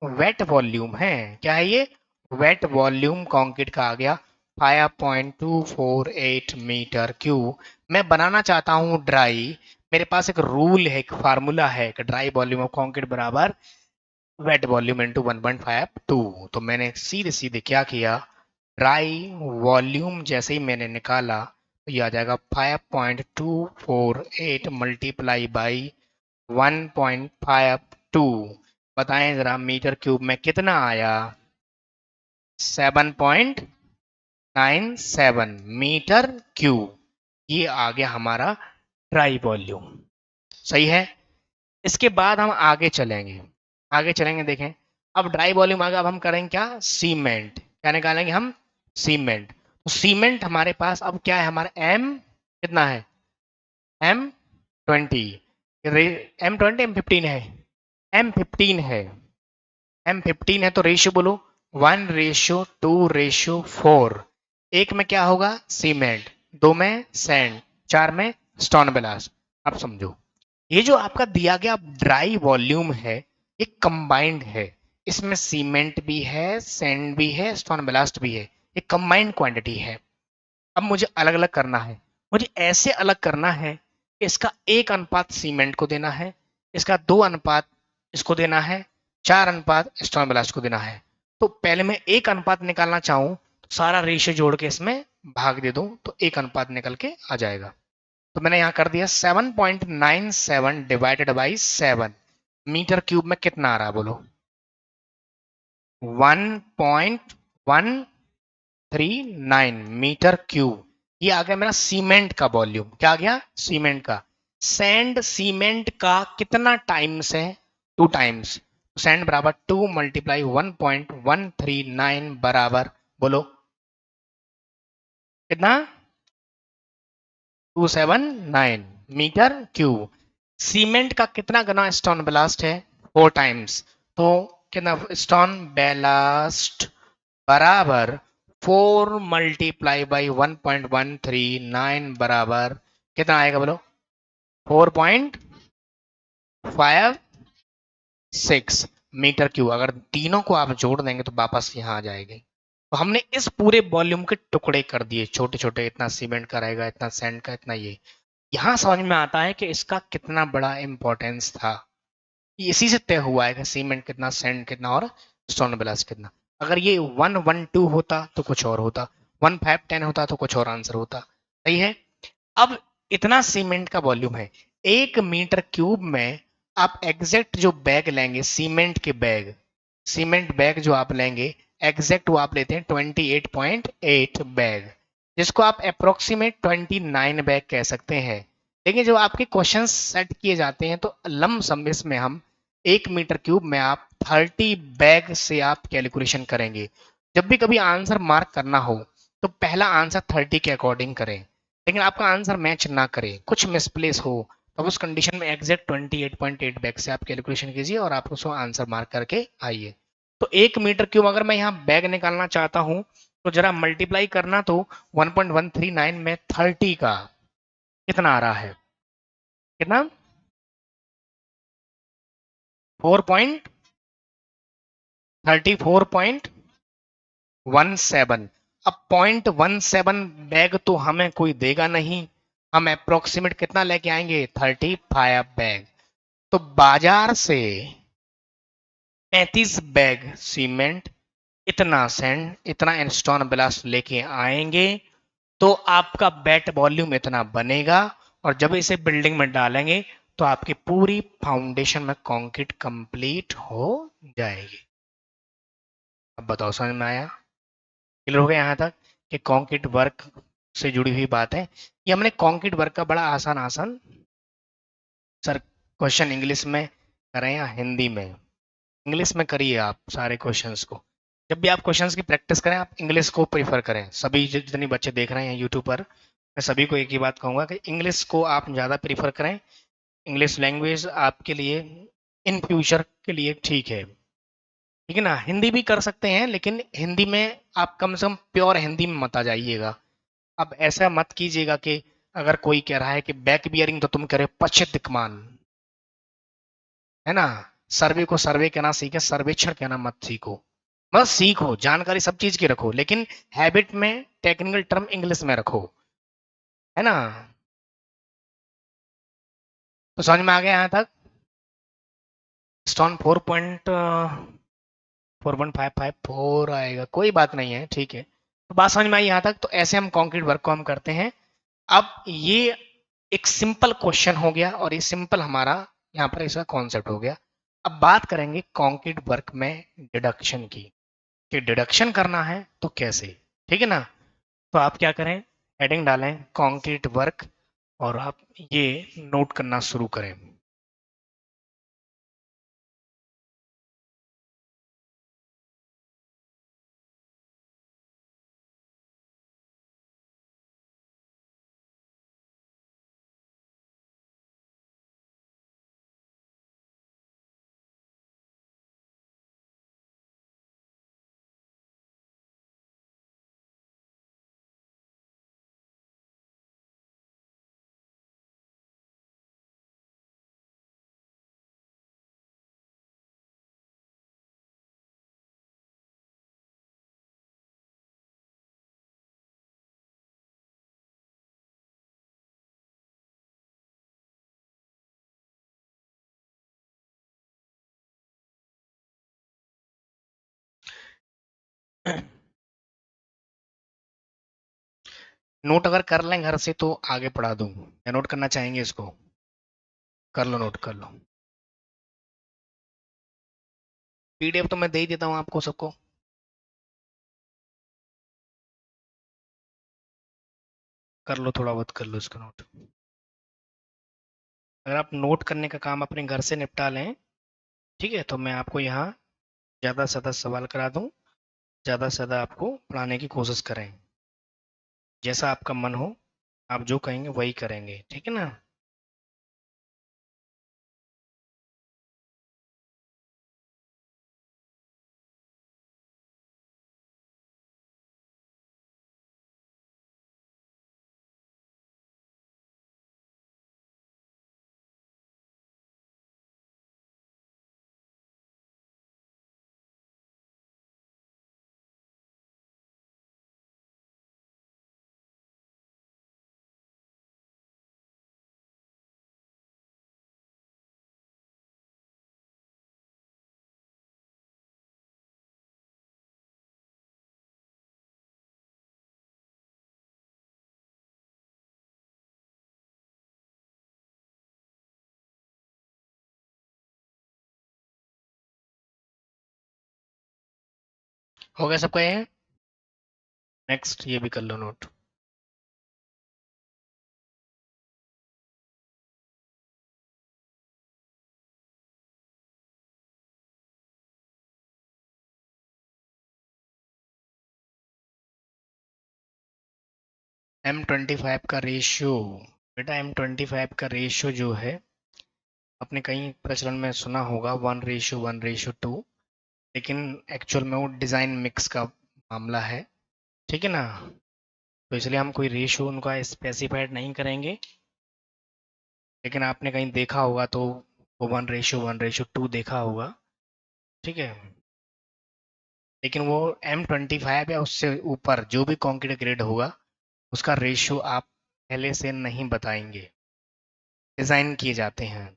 वेट वॉल्यूम है। क्या है ये? वेट वॉल्यूम कंक्रीट का आ गया। 5.248 मीटर क्यूब। मैं बनाना चाहता हूं ड्राई। मेरे पास एक रूल है, एक फार्मूला है कि ड्राई वॉल्यूम ऑफ कंक्रीट बराबर वेट वॉल्यूम इनटू 1.52। तो मैंने सीधे सीधे क्या किया, ड्राई वॉल्यूम जैसे ही मैंने निकाला तो ये आ जाएगा 5.248 मल्टीप्लाई बाई 1.52। बताएं जरा मीटर क्यूब में कितना आया, 7.97 मीटर क्यूब। ये आ गया हमारा ड्राई वॉल्यूम। सही है। इसके बाद हम आगे चलेंगे, देखें। अब ड्राई वॉल्यूम आ गया, अब हम करेंगे क्या, सीमेंट। क्या निकालेंगे हम, सीमेंट। तो सीमेंट हमारे पास अब क्या है, हमारा एम कितना है, M20, M20 M15 है, M15 है, M15 है। तो रेशियो बोलो 1:2:4। एक में क्या होगा, सीमेंट, 2 में सैंड, 4 में स्टोन ब्लास्ट। अब समझो, ये जो आपका दिया गया ड्राई वॉल्यूम है ये कंबाइंड है। इसमें सीमेंट भी है, सैंड भी है, स्टोन ब्लास्ट भी है। ये कंबाइंड क्वांटिटी है। अब मुझे अलग अलग करना है। मुझे ऐसे अलग करना है, इसका 1 अनुपात सीमेंट को देना है, इसका 2 अनुपात इसको देना है, 4 अनुपात स्टोन ब्लास्ट को देना है। तो पहले मैं 1 अनुपात निकालना चाहूं तो सारा रेशियो जोड़ के इसमें भाग दे दूं तो 1 अनुपात निकल के आ जाएगा। तो मैंने यहां कर दिया 7.97 डिवाइडेड बाई 7। मीटर क्यूब में कितना आ रहा है बोलो, 1.139 मीटर क्यूब। ये आ गया मेरा सीमेंट का वॉल्यूम। क्या आ गया, सीमेंट का। सैंड सीमेंट का कितना टाइम्स है, 2 टाइम्स। सैंड बराबर 2 मल्टीप्लाई 1.139 बराबर बोलो कितना, 279 मीटर क्यूब। सीमेंट का कितना गुना स्टोन ब्लास्ट है, 4 टाइम्स। तो कितना, स्टोन ब्लास्ट बराबर 4 मल्टीप्लाई बाई 1.139 बराबर कितना आएगा बोलो, 4.56 मीटर क्यूब। अगर तीनों को आप जोड़ देंगे तो वापस यहाँ आ जाएगी। तो हमने इस पूरे वॉल्यूम के टुकड़े कर दिए छोटे छोटे, इतना सीमेंट का रहेगा, इतना सैंड का, इतना ये। यहां समझ में आता है कि इसका कितना बड़ा इंपॉर्टेंस था। इसी से तय हुआ है कि सीमेंट कितना, सैंड कितना और स्टोन ब्लास्ट कितना। अगर ये 112 होता तो कुछ और होता, 1510 होता तो कुछ और आंसर होता। सही है। अब इतना सीमेंट का वॉल्यूम है, 1 मीटर क्यूब में आप एग्जैक्ट जो बैग लेंगे सीमेंट के बैग, सीमेंट बैग जो आप लेंगे एग्जैक्ट वो आप लेते हैं 28.8 बैग, जिसको आप अप्रोक्सीमेट 29 बैग कह सकते हैं। लेकिन जब आपके क्वेश्चन सेट किए जाते हैं तो लमसम इसमें हम 1 मीटर क्यूब में आप 30 बैग से आप कैलकुलेशन करेंगे। जब भी कभी आंसर मार्क करना हो तो पहला आंसर 30 के अकॉर्डिंग करें। लेकिन आपका आंसर मैच ना करे, कुछ मिसप्लेस हो, तो उस कंडीशन में एग्जैक्ट 28.8 बैग से आप कैलकुलेशन कीजिए और आप उसको आंसर मार्क करके आइए। तो 1 मीटर क्यूब अगर मैं यहाँ बैग निकालना चाहता हूं तो जरा मल्टीप्लाई करना, तो 1.139 में 30 का कितना आ रहा है, कितना, 34.17। अब 0.17 बैग तो हमें कोई देगा नहीं, हम अप्रोक्सीमेट कितना लेके आएंगे, 35 बैग। तो बाजार से 35 बैग सीमेंट, इतना सैंड, इतना स्टोन ब्लास्ट लेके आएंगे तो आपका बेट वॉल्यूम इतना बनेगा। और जब इसे बिल्डिंग में डालेंगे तो आपकी पूरी फाउंडेशन में कंक्रीट कंप्लीट हो जाएगी। अब बताओ समझ में आया, क्लियर हो गया यहाँ तक कि कंक्रीट वर्क से जुड़ी हुई बात है। ये हमने कंक्रीट वर्क का बड़ा आसान आसान सर क्वेश्चन इंग्लिश में करें या हिंदी में, इंग्लिश में करिए आप सारे क्वेश्चंस को। जब भी आप क्वेश्चंस की प्रैक्टिस करें आप इंग्लिश को प्रीफर करें। सभी जितने बच्चे देख रहे हैं यूट्यूब पर, मैं सभी को एक ही बात कहूँगा कि इंग्लिश को आप ज़्यादा प्रीफर करें। इंग्लिश लैंग्वेज आपके लिए इन फ्यूचर के लिए ठीक है, ठीक है ना। हिंदी भी कर सकते हैं लेकिन हिंदी में आप कम से कम प्योर हिंदी में मत आ जाइएगा। अब ऐसा मत कीजिएगा कि अगर कोई कह रहा है कि बैक बियरिंग तो तुम कह रहे हो पश्चिदिक्मान, है ना। सर्वे को सर्वे कहना सीखे, सर्वेक्षण कहना मत सीखो। बस सीखो, जानकारी सब चीज की रखो, लेकिन हैबिट में टेक्निकल टर्म इंग्लिश में रखो, है ना। तो समझ में आ गया यहाँ तक। स्टोन 4.554 आएगा, कोई बात नहीं है, ठीक है। तो बात समझ में आई यहाँ तक। तो ऐसे हम कंक्रीट वर्क को हम करते हैं। अब ये एक सिंपल क्वेश्चन हो गया, और ये सिंपल हमारा यहाँ पर इसका कॉन्सेप्ट हो गया। अब बात करेंगे कंक्रीट वर्क में डिडक्शन की, कि डिडक्शन करना है तो कैसे, ठीक है ना। तो आप क्या करें, हेडिंग डालें कंक्रीट वर्क, और आप ये नोट करना शुरू करें। नोट अगर कर लें घर से तो आगे पढ़ा दूं, या नोट करना चाहेंगे इसको। कर लो, नोट कर लो। पीडीएफ तो मैं दे ही देता हूँ आपको सबको। कर लो, थोड़ा बहुत कर लो इसका नोट। अगर आप नोट करने का काम अपने घर से निपटा लें, ठीक है, तो मैं आपको यहाँ ज़्यादा से ज़्यादा सवाल करा दूँ, ज़्यादा से ज़्यादा आपको पढ़ाने की कोशिश करें। जैसा आपका मन हो, आप जो कहेंगे वही करेंगे, ठीक है ना। हो गया सबका ये। नेक्स्ट ये भी कर लो नोट। M25 का रेशियो, बेटा M25 का रेशियो जो है, आपने कहीं प्रचलन में सुना होगा 1:1:2, लेकिन एक्चुअल में वो डिज़ाइन मिक्स का मामला है, ठीक है ना। तो इसलिए हम कोई रेशियो उनका स्पेसिफाइड नहीं करेंगे, लेकिन आपने कहीं देखा होगा तो वो 1:1:2 देखा होगा, ठीक है। लेकिन वो M25 या उससे ऊपर जो भी कंक्रीट ग्रेड होगा, उसका रेशियो आप पहले से नहीं बताएंगे, डिज़ाइन किए जाते हैं।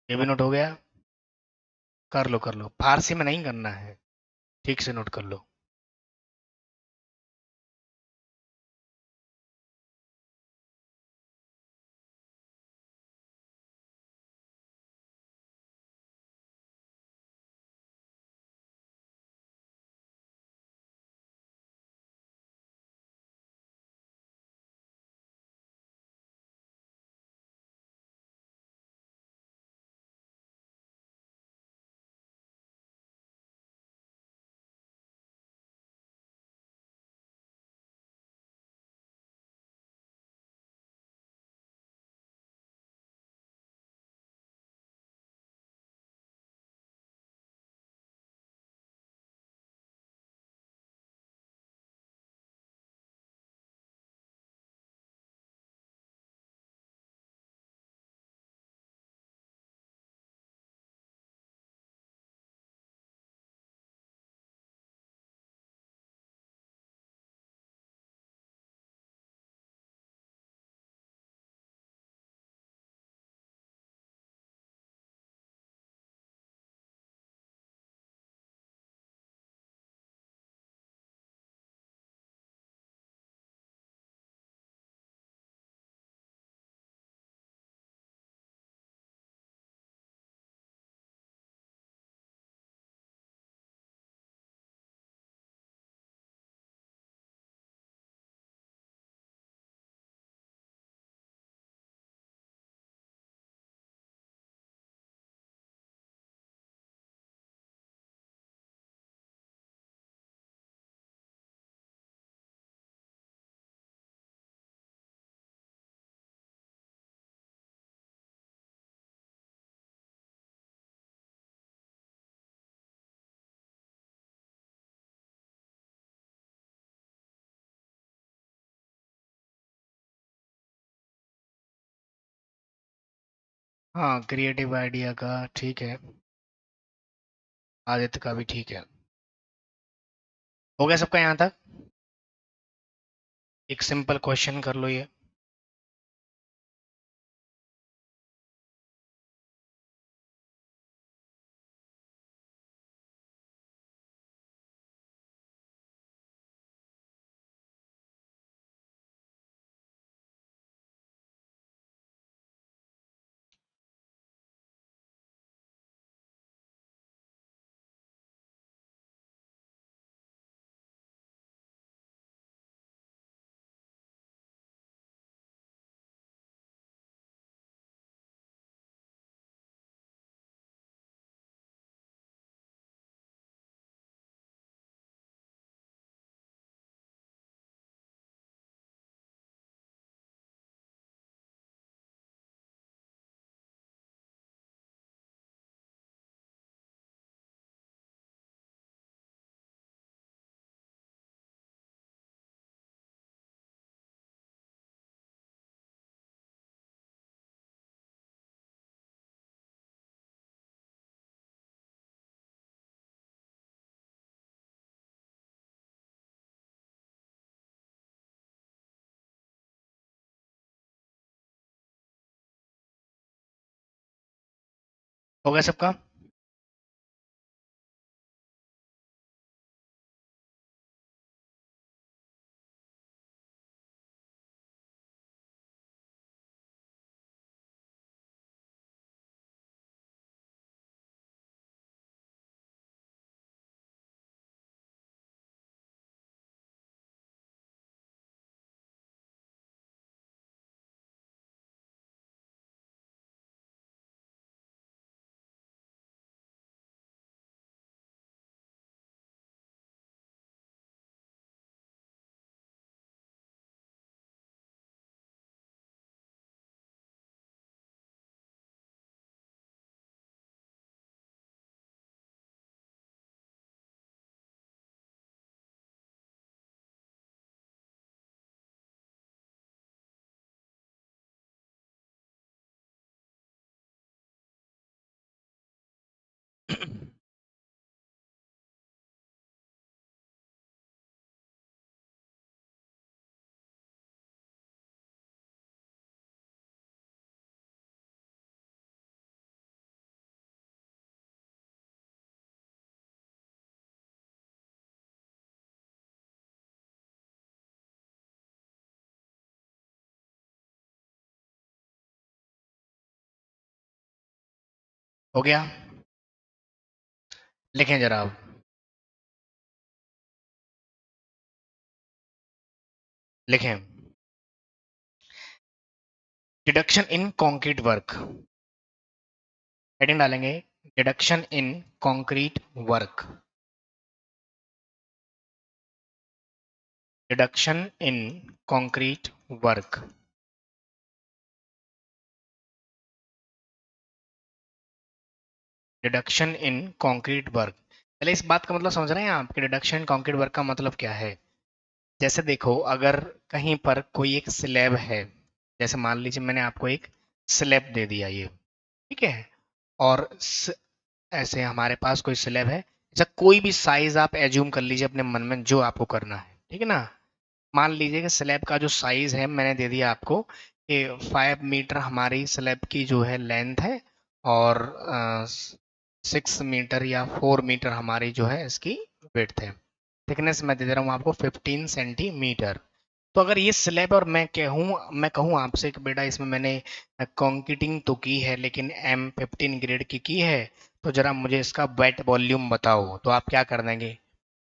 ये भी नोट हो गया। कर लो, कर लो, फारसी में नहीं करना है, ठीक से नोट कर लो। हाँ, क्रिएटिव आइडिया का ठीक है, आदित्य का भी ठीक है। हो गया सबका यहाँ तक? एक सिंपल क्वेश्चन कर लो ये। हो गया सबका? हो गया? लिखें जरा आप। लिखें। Deduction in concrete work. Heading डालेंगे, deduction in concrete work. Deduction in concrete work. Deduction in concrete work. पहले इस बात का मतलब समझ रहे हैं आप कि डिडक्शन कंक्रीट वर्क का मतलब क्या है? जैसे देखो, अगर कहीं पर कोई एक स्लैब है, जैसे मान लीजिए मैंने आपको एक स्लैब दे दिया ये, ठीक है, और ऐसे हमारे पास कोई स्लैब है, ऐसा कोई भी साइज आप एज्यूम कर लीजिए अपने मन में जो आपको करना है, ठीक है ना। मान लीजिए कि स्लैब का जो साइज है मैंने दे दिया आपको कि 5 मीटर हमारी स्लैब की जो है लेंथ है, और 6 मीटर या 4 मीटर हमारी जो है इसकी विड्थ है। थिकनेस मैं दे दे रहा हूँ आपको 15 सेंटीमीटर। तो अगर ये स्लैब और मैं कहूँ आपसे कि बेटा इसमें मैंने कंक्रीटिंग तो की है लेकिन M15 ग्रेड की है, तो जरा मुझे इसका वेट वॉल्यूम बताओ, तो आप क्या कर देंगे?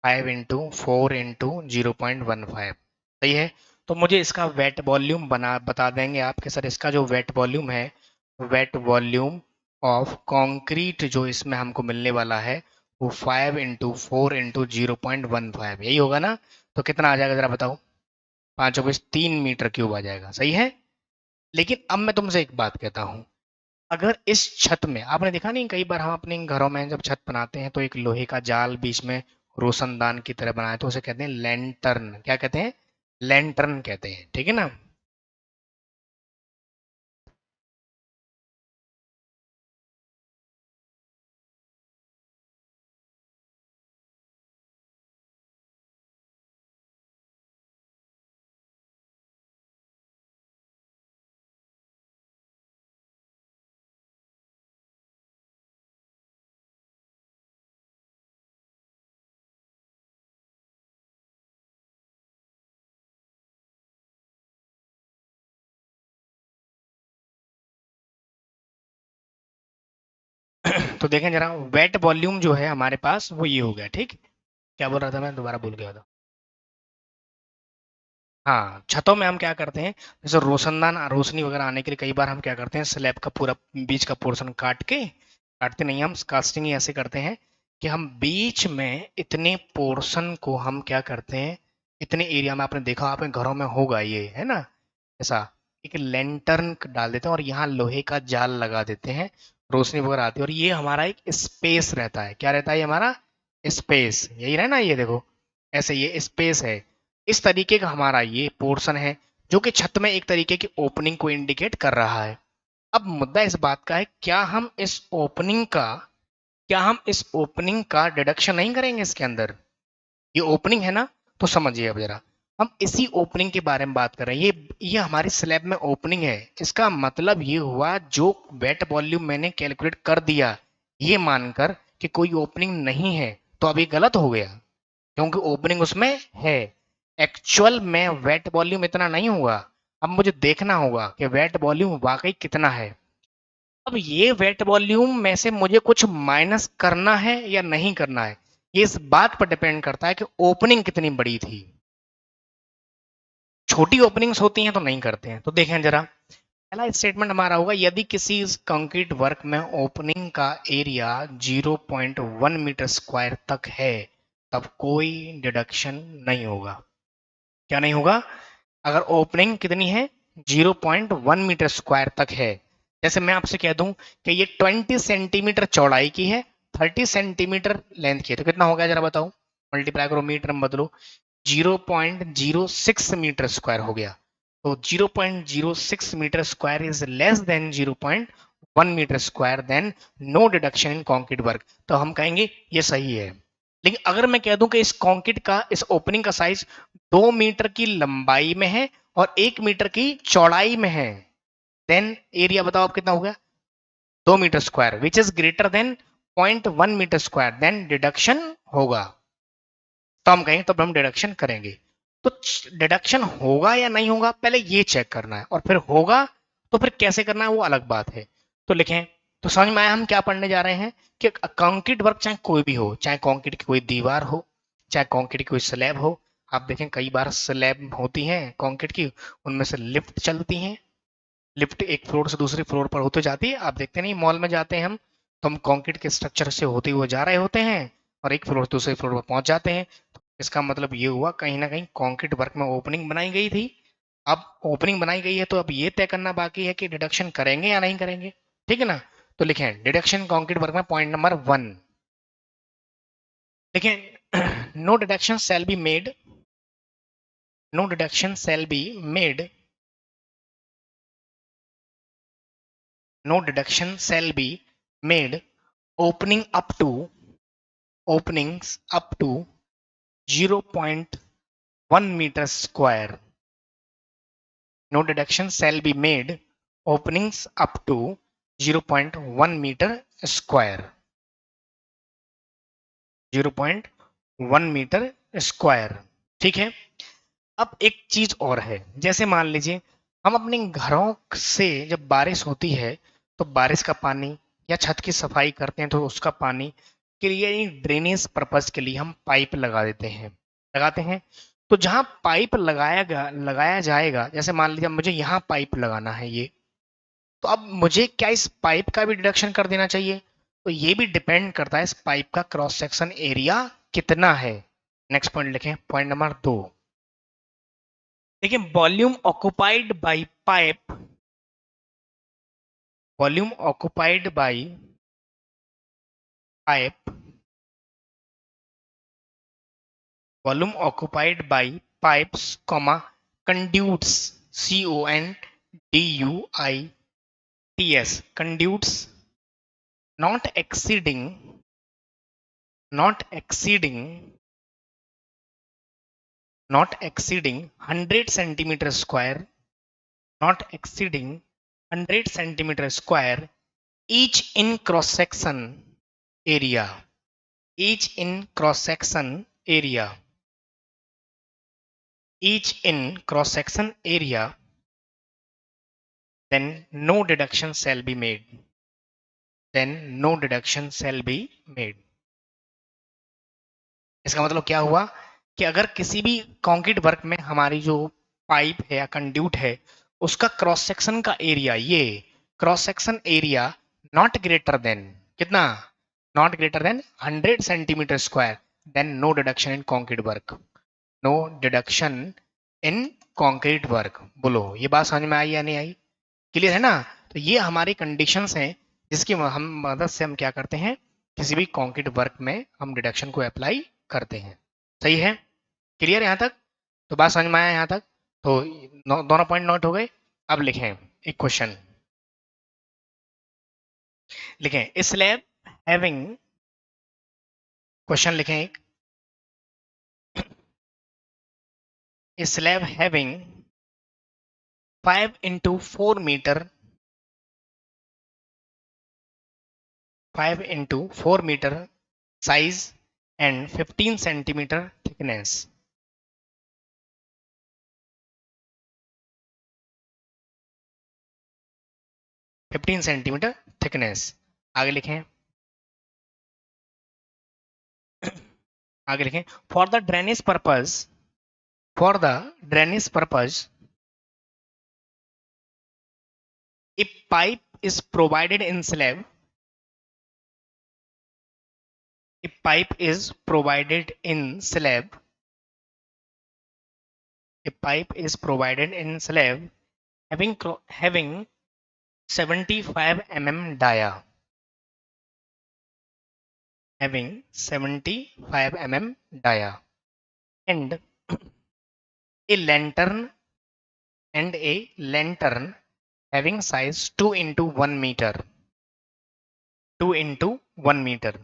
5 × 4 × 0.15। सही है। तो मुझे इसका वेट वॉल्यूम बता देंगे आप कि सर इसका जो वेट वॉल्यूम है, वेट वॉल्यूम ऑफ कंक्रीट जो इसमें हमको मिलने वाला है वो 5 × 4 × 0.15 यही होगा ना। तो कितना आ जाएगा जरा बताओ? 5 × 3 मीटर क्यूब आ जाएगा। सही है। लेकिन अब मैं तुमसे एक बात कहता हूँ, अगर इस छत में आपने देखा नहीं, कई बार हम अपने घरों में जब छत बनाते हैं तो एक लोहे का जाल बीच में रोशनदान की तरह बनाए, तो उसे कहते हैं लैंटर्न। क्या कहते हैं? लैंटर्न कहते हैं, ठीक है ना। तो देखें जरा, वेट वॉल्यूम जो है हमारे पास वो ये हो गया, ठीक। क्या बोल रहा था मैं, दोबारा भूल गया था। हाँ, छतों में हम क्या करते हैं, जैसे रोशनदान रोशनी वगैरह आने के लिए कई बार हम क्या करते हैं, स्लैब का पूरा बीच का पोर्शन काट के, काटते नहीं हम, कास्टिंग ही ऐसे करते हैं कि हम बीच में इतने पोर्शन को हम क्या करते हैं, इतने एरिया में, आपने देखा आपके घरों में होगा ये, है ना, ऐसा एक लेंटर्न डाल देते हैं और यहाँ लोहे का जाल लगा देते हैं, रोशनी वगैरह आती है, और ये हमारा एक स्पेस रहता है। क्या रहता है ये हमारा स्पेस, यही रहे ना, ये देखो ऐसे ये स्पेस है। इस तरीके का हमारा ये पोर्शन है जो कि छत में एक तरीके की ओपनिंग को इंडिकेट कर रहा है। अब मुद्दा इस बात का है, क्या हम इस ओपनिंग का डिडक्शन नहीं करेंगे इसके अंदर। ये ओपनिंग है ना, तो समझिए अब जरा, हम इसी ओपनिंग के बारे में बात कर रहे हैं। ये हमारी स्लैब में ओपनिंग है, इसका मतलब ये हुआ जो वेट वॉल्यूम मैंने कैलकुलेट कर दिया, ये मानकर कि कोई ओपनिंग नहीं है, तो अब ये गलत हो गया, क्योंकि ओपनिंग उसमें है। एक्चुअल में वेट वॉल्यूम इतना नहीं हुआ। अब मुझे देखना होगा कि वेट वॉल्यूम वाकई कितना है। अब ये वेट वॉल्यूम में से मुझे कुछ माइनस करना है या नहीं करना है, ये इस बात पर डिपेंड करता है कि ओपनिंग कितनी बड़ी थी। छोटी ओपनिंग्स होती हैं तो नहीं करते हैं। तो देखें जरा, पहला स्टेटमेंट हमारा होगा, यदि किसी कंक्रीट वर्क में ओपनिंग का एरिया 0.1 मीटर स्क्वायर तक है, तब कोई डिडक्शन नहीं होगा। क्या नहीं होगा? अगर ओपनिंग कितनी है, 0.1 मीटर स्क्वायर तक है, जैसे मैं आपसे कह दूं कि ये 20 सेंटीमीटर चौड़ाई की है, 30 सेंटीमीटर लेंथ की है, तो कितना हो गया जरा बताओ, मल्टीप्लाई करो, मीटर में बदलो, 0.06 मीटर स्क्वायर हो गया। तो 0.06 metre square is less than 0.1 metre square, then no deduction in concrete work. तो हम कहेंगे ये सही है। लेकिन अगर मैं कह दूं कि इस कॉन्क्रीट का, इस ओपनिंग का साइज 2 मीटर की लंबाई में है और 1 मीटर की चौड़ाई में है, देन एरिया बताओ आप कितना हो गया, 2 metre square, which is greater than 0.1 metre square, then deduction होगा। तो हम कहेंगे, तब हम डिडक्शन करेंगे। तो डिडक्शन होगा या नहीं होगा, पहले ये चेक करना है, और फिर होगा तो फिर कैसे करना है वो अलग बात है। तो लिखें, तो समझ में आया हम क्या पढ़ने जा रहे हैं, कि कंक्रीट वर्क चाहे कोई भी हो, चाहे कंक्रीट की कोई दीवार हो, चाहे कंक्रीट की कोई स्लैब हो। आप देखें कई बार स्लैब होती हैं कंक्रीट की, उनमें से लिफ्ट चलती हैं, लिफ्ट एक फ्लोर से दूसरे फ्लोर पर होते जाती है। आप देखते नहीं, मॉल में जाते हैं हम, तो हम कंक्रीट के स्ट्रक्चर से होते हुए जा रहे होते हैं और एक फ्लोर से दूसरे फ्लोर पर पहुंच जाते हैं। तो इसका मतलब ये हुआ, कहीं ना कहीं कंक्रीट वर्क में ओपनिंग बनाई गई थी। अब ओपनिंग बनाई गई है, तो अब ये तय करना बाकी है कि डिडक्शन करेंगे या नहीं करेंगे, ठीक है ना। तो लिखें, डिडक्शन कंक्रीट वर्क में पॉइंट नंबर 1, देखें, no deduction shall be made, no deduction shall be made, no deduction shall be made opening up to openings up to 0.1 meter square. No deduction shall be made openings up to 0.1 meter square. 0.1 metre square, ठीक है। अब एक चीज और है, जैसे मान लीजिए हम अपने घरों से जब बारिश होती है, तो बारिश का पानी या छत की सफाई करते हैं, तो उसका पानी के लिए ड्रेनेज पर्पज के लिए हम पाइप लगा देते हैं, लगाते हैं। तो जहां पाइप लगाया जाएगा, जैसे मान लीजिए मुझे यहाँ पाइप लगाना है ये, तो अब मुझे क्या इस पाइप का भी डिडक्शन कर देना चाहिए? तो ये भी डिपेंड करता है इस पाइप का क्रॉस सेक्शन एरिया कितना है। नेक्स्ट पॉइंट लिखें, पॉइंट नंबर 2, देखिए, volume occupied by pipe, volume occupied by pipe, volume occupied by pipes comma conduits, CONDUITS, conduits, not exceeding not exceeding not exceeding 100 centimeter square, not exceeding 100 centimeter square, each in cross section area, each in cross section area, each in cross section area, then no deduction shall be made. then no deduction shall be made. इसका मतलब क्या हुआ कि अगर किसी भी कंक्रीट वर्क में हमारी जो पाइप है या कंड्यूट है उसका क्रॉस सेक्शन का एरिया, ये cross section area not greater than कितना, not greater than 100 centimetre square, then no deduction in concrete work, no deduction in concrete work. बोलो ये बात समझ में आई या नहीं आई? क्लियर है ना? तो ये हमारी कंडीशंस हैं जिसकी हम मदद से हम क्या करते हैं, किसी भी कंक्रीट वर्क में हम डिडक्शन को अप्लाई करते हैं। सही है? क्लियर यहाँ तक? तो बात समझ में आया यहाँ तक? तो दोनों पॉइंट नोट हो गए। अब लिखें एक क्वेश्चन, लिखें स्लैब हैविंग, क्वेश्चन लिखें एक, slab having 5 into 4 meter 5 into 4 meter size and 15 centimeter thickness. 15 centimetre thickness. आगे लिखें, आगे लिखें for the drainage purpose, for the drainage purpose A pipe is provided in slab, A pipe is provided in slab, a pipe is provided in slab having 75 mm dia, having 75 mm dia and a lantern having size 2 into 1 meter, 2 into 1 meter,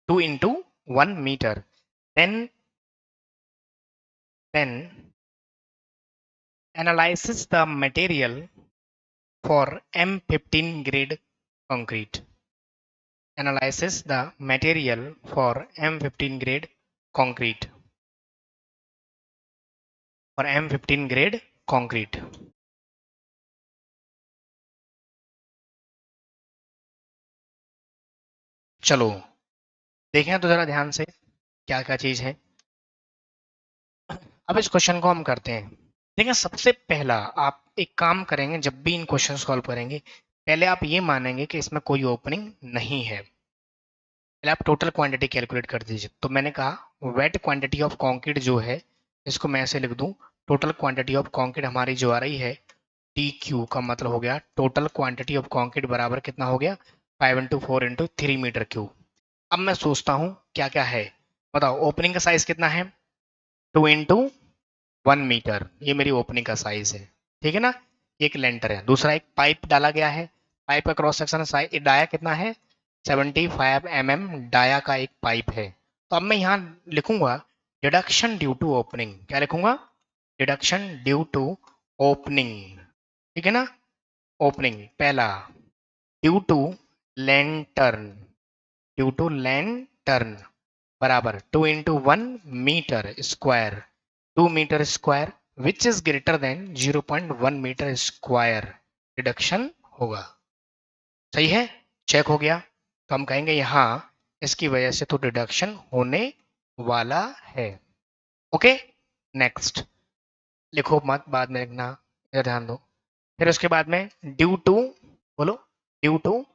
2 into 1 meter, then analyzes the material for M15 grade concrete, analyzes the material for M15 grade concrete, for M15 grade concrete. चलो देखें तो जरा ध्यान से क्या क्या चीज है। अब इस क्वेश्चन को हम करते हैं। देखिए सबसे पहला आप एक काम करेंगे, जब भी इन क्वेश्चन सॉल्व करेंगे पहले आप ये मानेंगे कि इसमें कोई ओपनिंग नहीं है, पहले आप टोटल क्वांटिटी कैलकुलेट कर दीजिए। तो मैंने कहा वेट क्वांटिटी ऑफ कंक्रीट जो है इसको मैं ऐसे लिख दूं, टोटल क्वांटिटी ऑफ कंक्रीट हमारी जो आ रही है टी क्यू का मतलब हो गया टोटल क्वांटिटी ऑफ कंक्रीट बराबर कितना हो गया 5 इंटू 4 इंटू 3 मीटर क्यूब। अब मैं सोचता हूँ क्या क्या है, बताओ ओपनिंग का साइज कितना है 2 इंटू 1 मीटर, ये मेरी ओपनिंग का साइज है, ठीक है ना। एक लेंटर है, दूसरा एक पाइप डाला गया है, पाइप का क्रॉस सेक्शन साइज डाया कितना है 75 mm डाया का एक पाइप है। तो अब मैं यहाँ लिखूंगा डिडक्शन ड्यू टू ओपनिंग, क्या लिखूंगा डिडक्शन ड्यू टू ओपनिंग, ठीक है ना। ओपनिंग पहला due to lantern, due to lantern बराबर 2 into 1 metre square, 2 metre square which is greater than 0.1 metre square deduction होगा। सही है, चेक हो गया। तो हम कहेंगे यहाँ इसकी वजह से तो डिडक्शन होने वाला है। ओके नेक्स्ट लिखो मत, बाद में लिखना, इधर ध्यान दो। फिर उसके बाद में ड्यू टू, बोलो ड्यू टू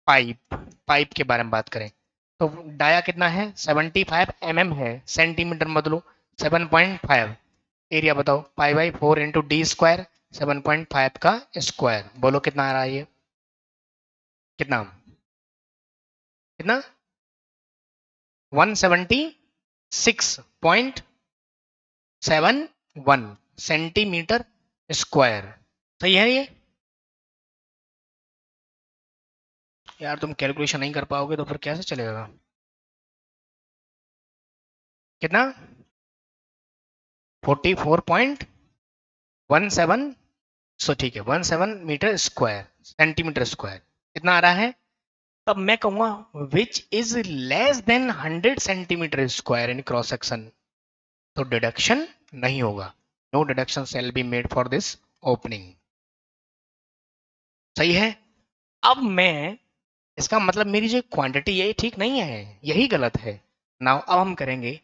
पाइप, पाइप के बारे में बात करें तो डाया कितना है 75 mm है, सेंटीमीटर बदलो 7.5, एरिया बताओ pi by 4 into D square 7.5 का स्क्वायर, बोलो कितना आ रहा है ये, कितना कितना 176.71 सेंटीमीटर स्क्वायर। सही है ये यार, तुम कैलकुलेशन नहीं कर पाओगे तो फिर कैसे चलेगा। कितना 44.17, सो ठीक है 17 मीटर स्क्वायर सेंटीमीटर स्क्वायर कितना आ रहा है। तब मैं कहूंगा which is less than 100 centimetre square in cross section, तो डिडक्शन नहीं होगा, no deduction shall be made for this opening. सही है। अब मैं इसका मतलब मेरी जो क्वांटिटी है ये ठीक नहीं है, यही गलत है। नाउ अब हम करेंगे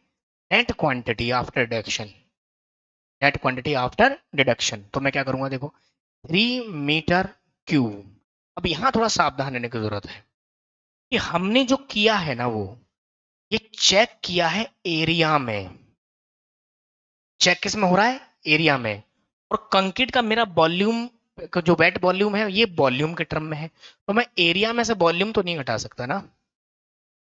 net quantity after deduction. Net quantity after deduction, तो मैं क्या करूंगा देखो, 3 मीटर क्यूब। अब यहाँ थोड़ा सावधान रहने की जरूरत है कि हमने जो किया है ना वो ये चेक किया है एरिया में। चेक किस में हो रहा है? एरिया में। और कंक्रीट का मेरा वॉल्यूम जो वेट वॉल्यूम है ये वॉल्यूम के टर्म में है, तो मैं एरिया में से वॉल्यूम तो नहीं घटा सकता ना।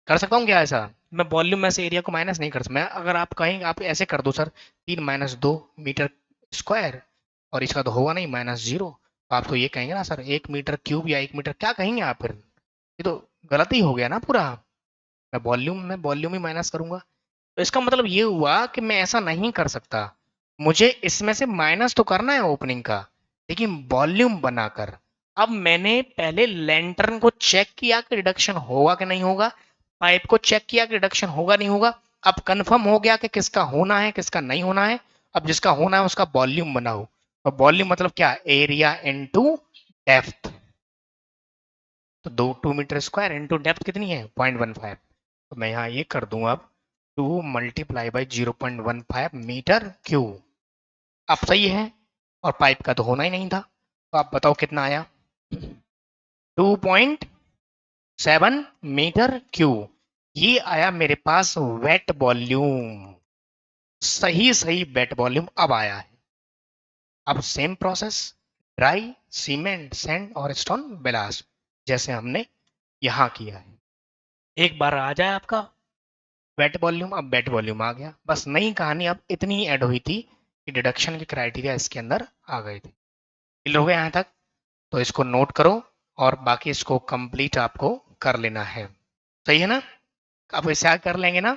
कर सकता हूँ क्या ऐसा? मैं वॉल्यूम में से एरिया को माइनस नहीं कर सकता। मैं अगर आप कहेंगे आप ऐसे कर दो सर, 3 - 2 मीटर स्क्वायर, और इसका तो होगा नहीं -0, तो आप तो ये कहेंगे ना सर 1 मीटर क्यूब या 1 मीटर, क्या कहेंगे आप फिर? ये तो गलत ही हो गया ना पूरा। मैं वॉल्यूम ही माइनस करूंगा, तो इसका मतलब ये हुआ कि मैं ऐसा नहीं कर सकता। मुझे इसमें से माइनस तो करना है ओपनिंग का, लेकिन वॉल्यूम बनाकर। अब मैंने पहले लैंटर्न को चेक किया कि रिडक्शन होगा कि नहीं होगा, पाइप को चेक किया कि रिडक्शन होगा नहीं होगा। अब कंफर्म हो गया कि किसका होना है किसका नहीं होना है। अब जिसका होना है उसका वॉल्यूम बनाओ। और वॉल्यूम मतलब क्या? Area into depth. तो 2 मीटर स्क्वायर इंटू डेप्थ कितनी है? 0.15। तो मैं यहाँ ये कर दूंगा अब, 2 × 0.15 मीटर क्यूब। अब सही है। और पाइप का तो होना ही नहीं था, तो आप बताओ कितना आया? 2.7 मीटर क्यूब। ये आया मेरे पास वेट वॉल्यूम। सही सही वेट वॉल्यूम अब आया है। अब same process, dry cement sand और स्टोन ब्लास्ट, जैसे हमने यहाँ किया है। एक बार आ जाए आपका वेट वॉल्यूम, अब वेट वॉल्यूम आ गया। बस नई कहानी अब इतनी ऐड हुई थी कि डिडक्शन के क्राइटेरिया इसके अंदर आ गए थे। क्लियर हो गया यहाँ तक? तो इसको नोट करो और बाकी इसको कंप्लीट आपको कर लेना है। सही है ना? अब इसे आगे कर लेंगे ना,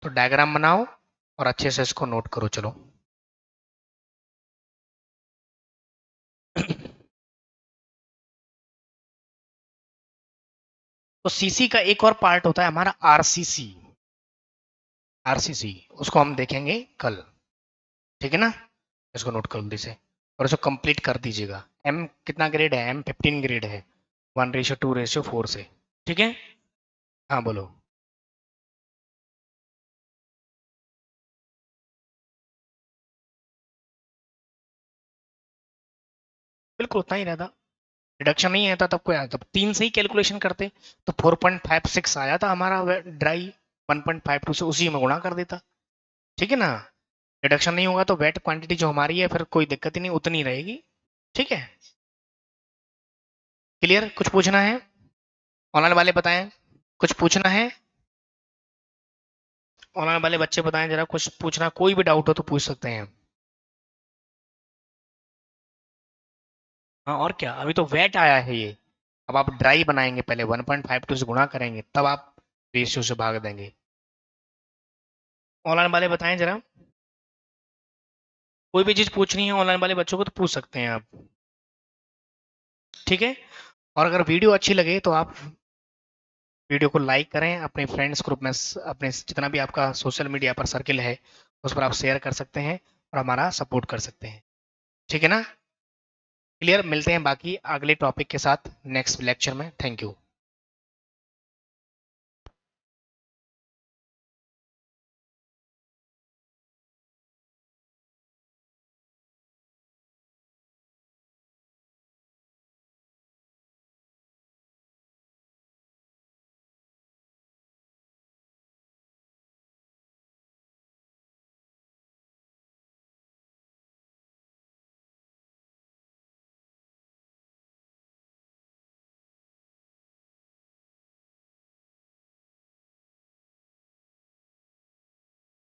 तो डायग्राम बनाओ और अच्छे से इसको नोट करो। चलो तो सीसी का एक और पार्ट होता है हमारा आरसीसी। आरसीसी उसको हम देखेंगे कल, ठीक है ना? इसको नोट कर जल्दी से और इसको कंप्लीट कर दीजिएगा। एम कितना ग्रेड है? M15 ग्रेड है, 1:2:4 से। ठीक है? हाँ बोलो। बिल्कुल उतना ही रहता, रिडक्शन नहीं आता तब कोई आता, तब 3 से ही कैलकुलेशन करते तो 4.56 आया था हमारा ड्राई, 1.52 से उसी में गुणा कर देता। ठीक है ना? रिडक्शन नहीं होगा तो वेट क्वांटिटी जो हमारी है फिर कोई दिक्कत ही नहीं, उतनी रहेगी। ठीक है? क्लियर? कुछ पूछना है? ऑनलाइन वाले बताएं, कुछ पूछना है? ऑनलाइन वाले बच्चे बताएं जरा, कुछ पूछना, कोई भी डाउट हो तो पूछ सकते हैं। हाँ और क्या, अभी तो वेट आया है ये। अब आप ड्राई बनाएंगे, पहले 1.52 से गुणा करेंगे तब आप रेशियो से भाग देंगे। ऑनलाइन वाले बताएं जरा, कोई भी चीज पूछनी है ऑनलाइन वाले बच्चों को तो पूछ सकते हैं आप। ठीक है? और अगर वीडियो अच्छी लगे तो आप वीडियो को लाइक करें, अपने फ्रेंड्स ग्रुप में अपने जितना भी आपका सोशल मीडिया पर सर्किल है उस पर आप शेयर कर सकते हैं और हमारा सपोर्ट कर सकते हैं। ठीक है ना? क्लियर? मिलते हैं बाकी अगले टॉपिक के साथ नेक्स्ट लेक्चर में। Thank you.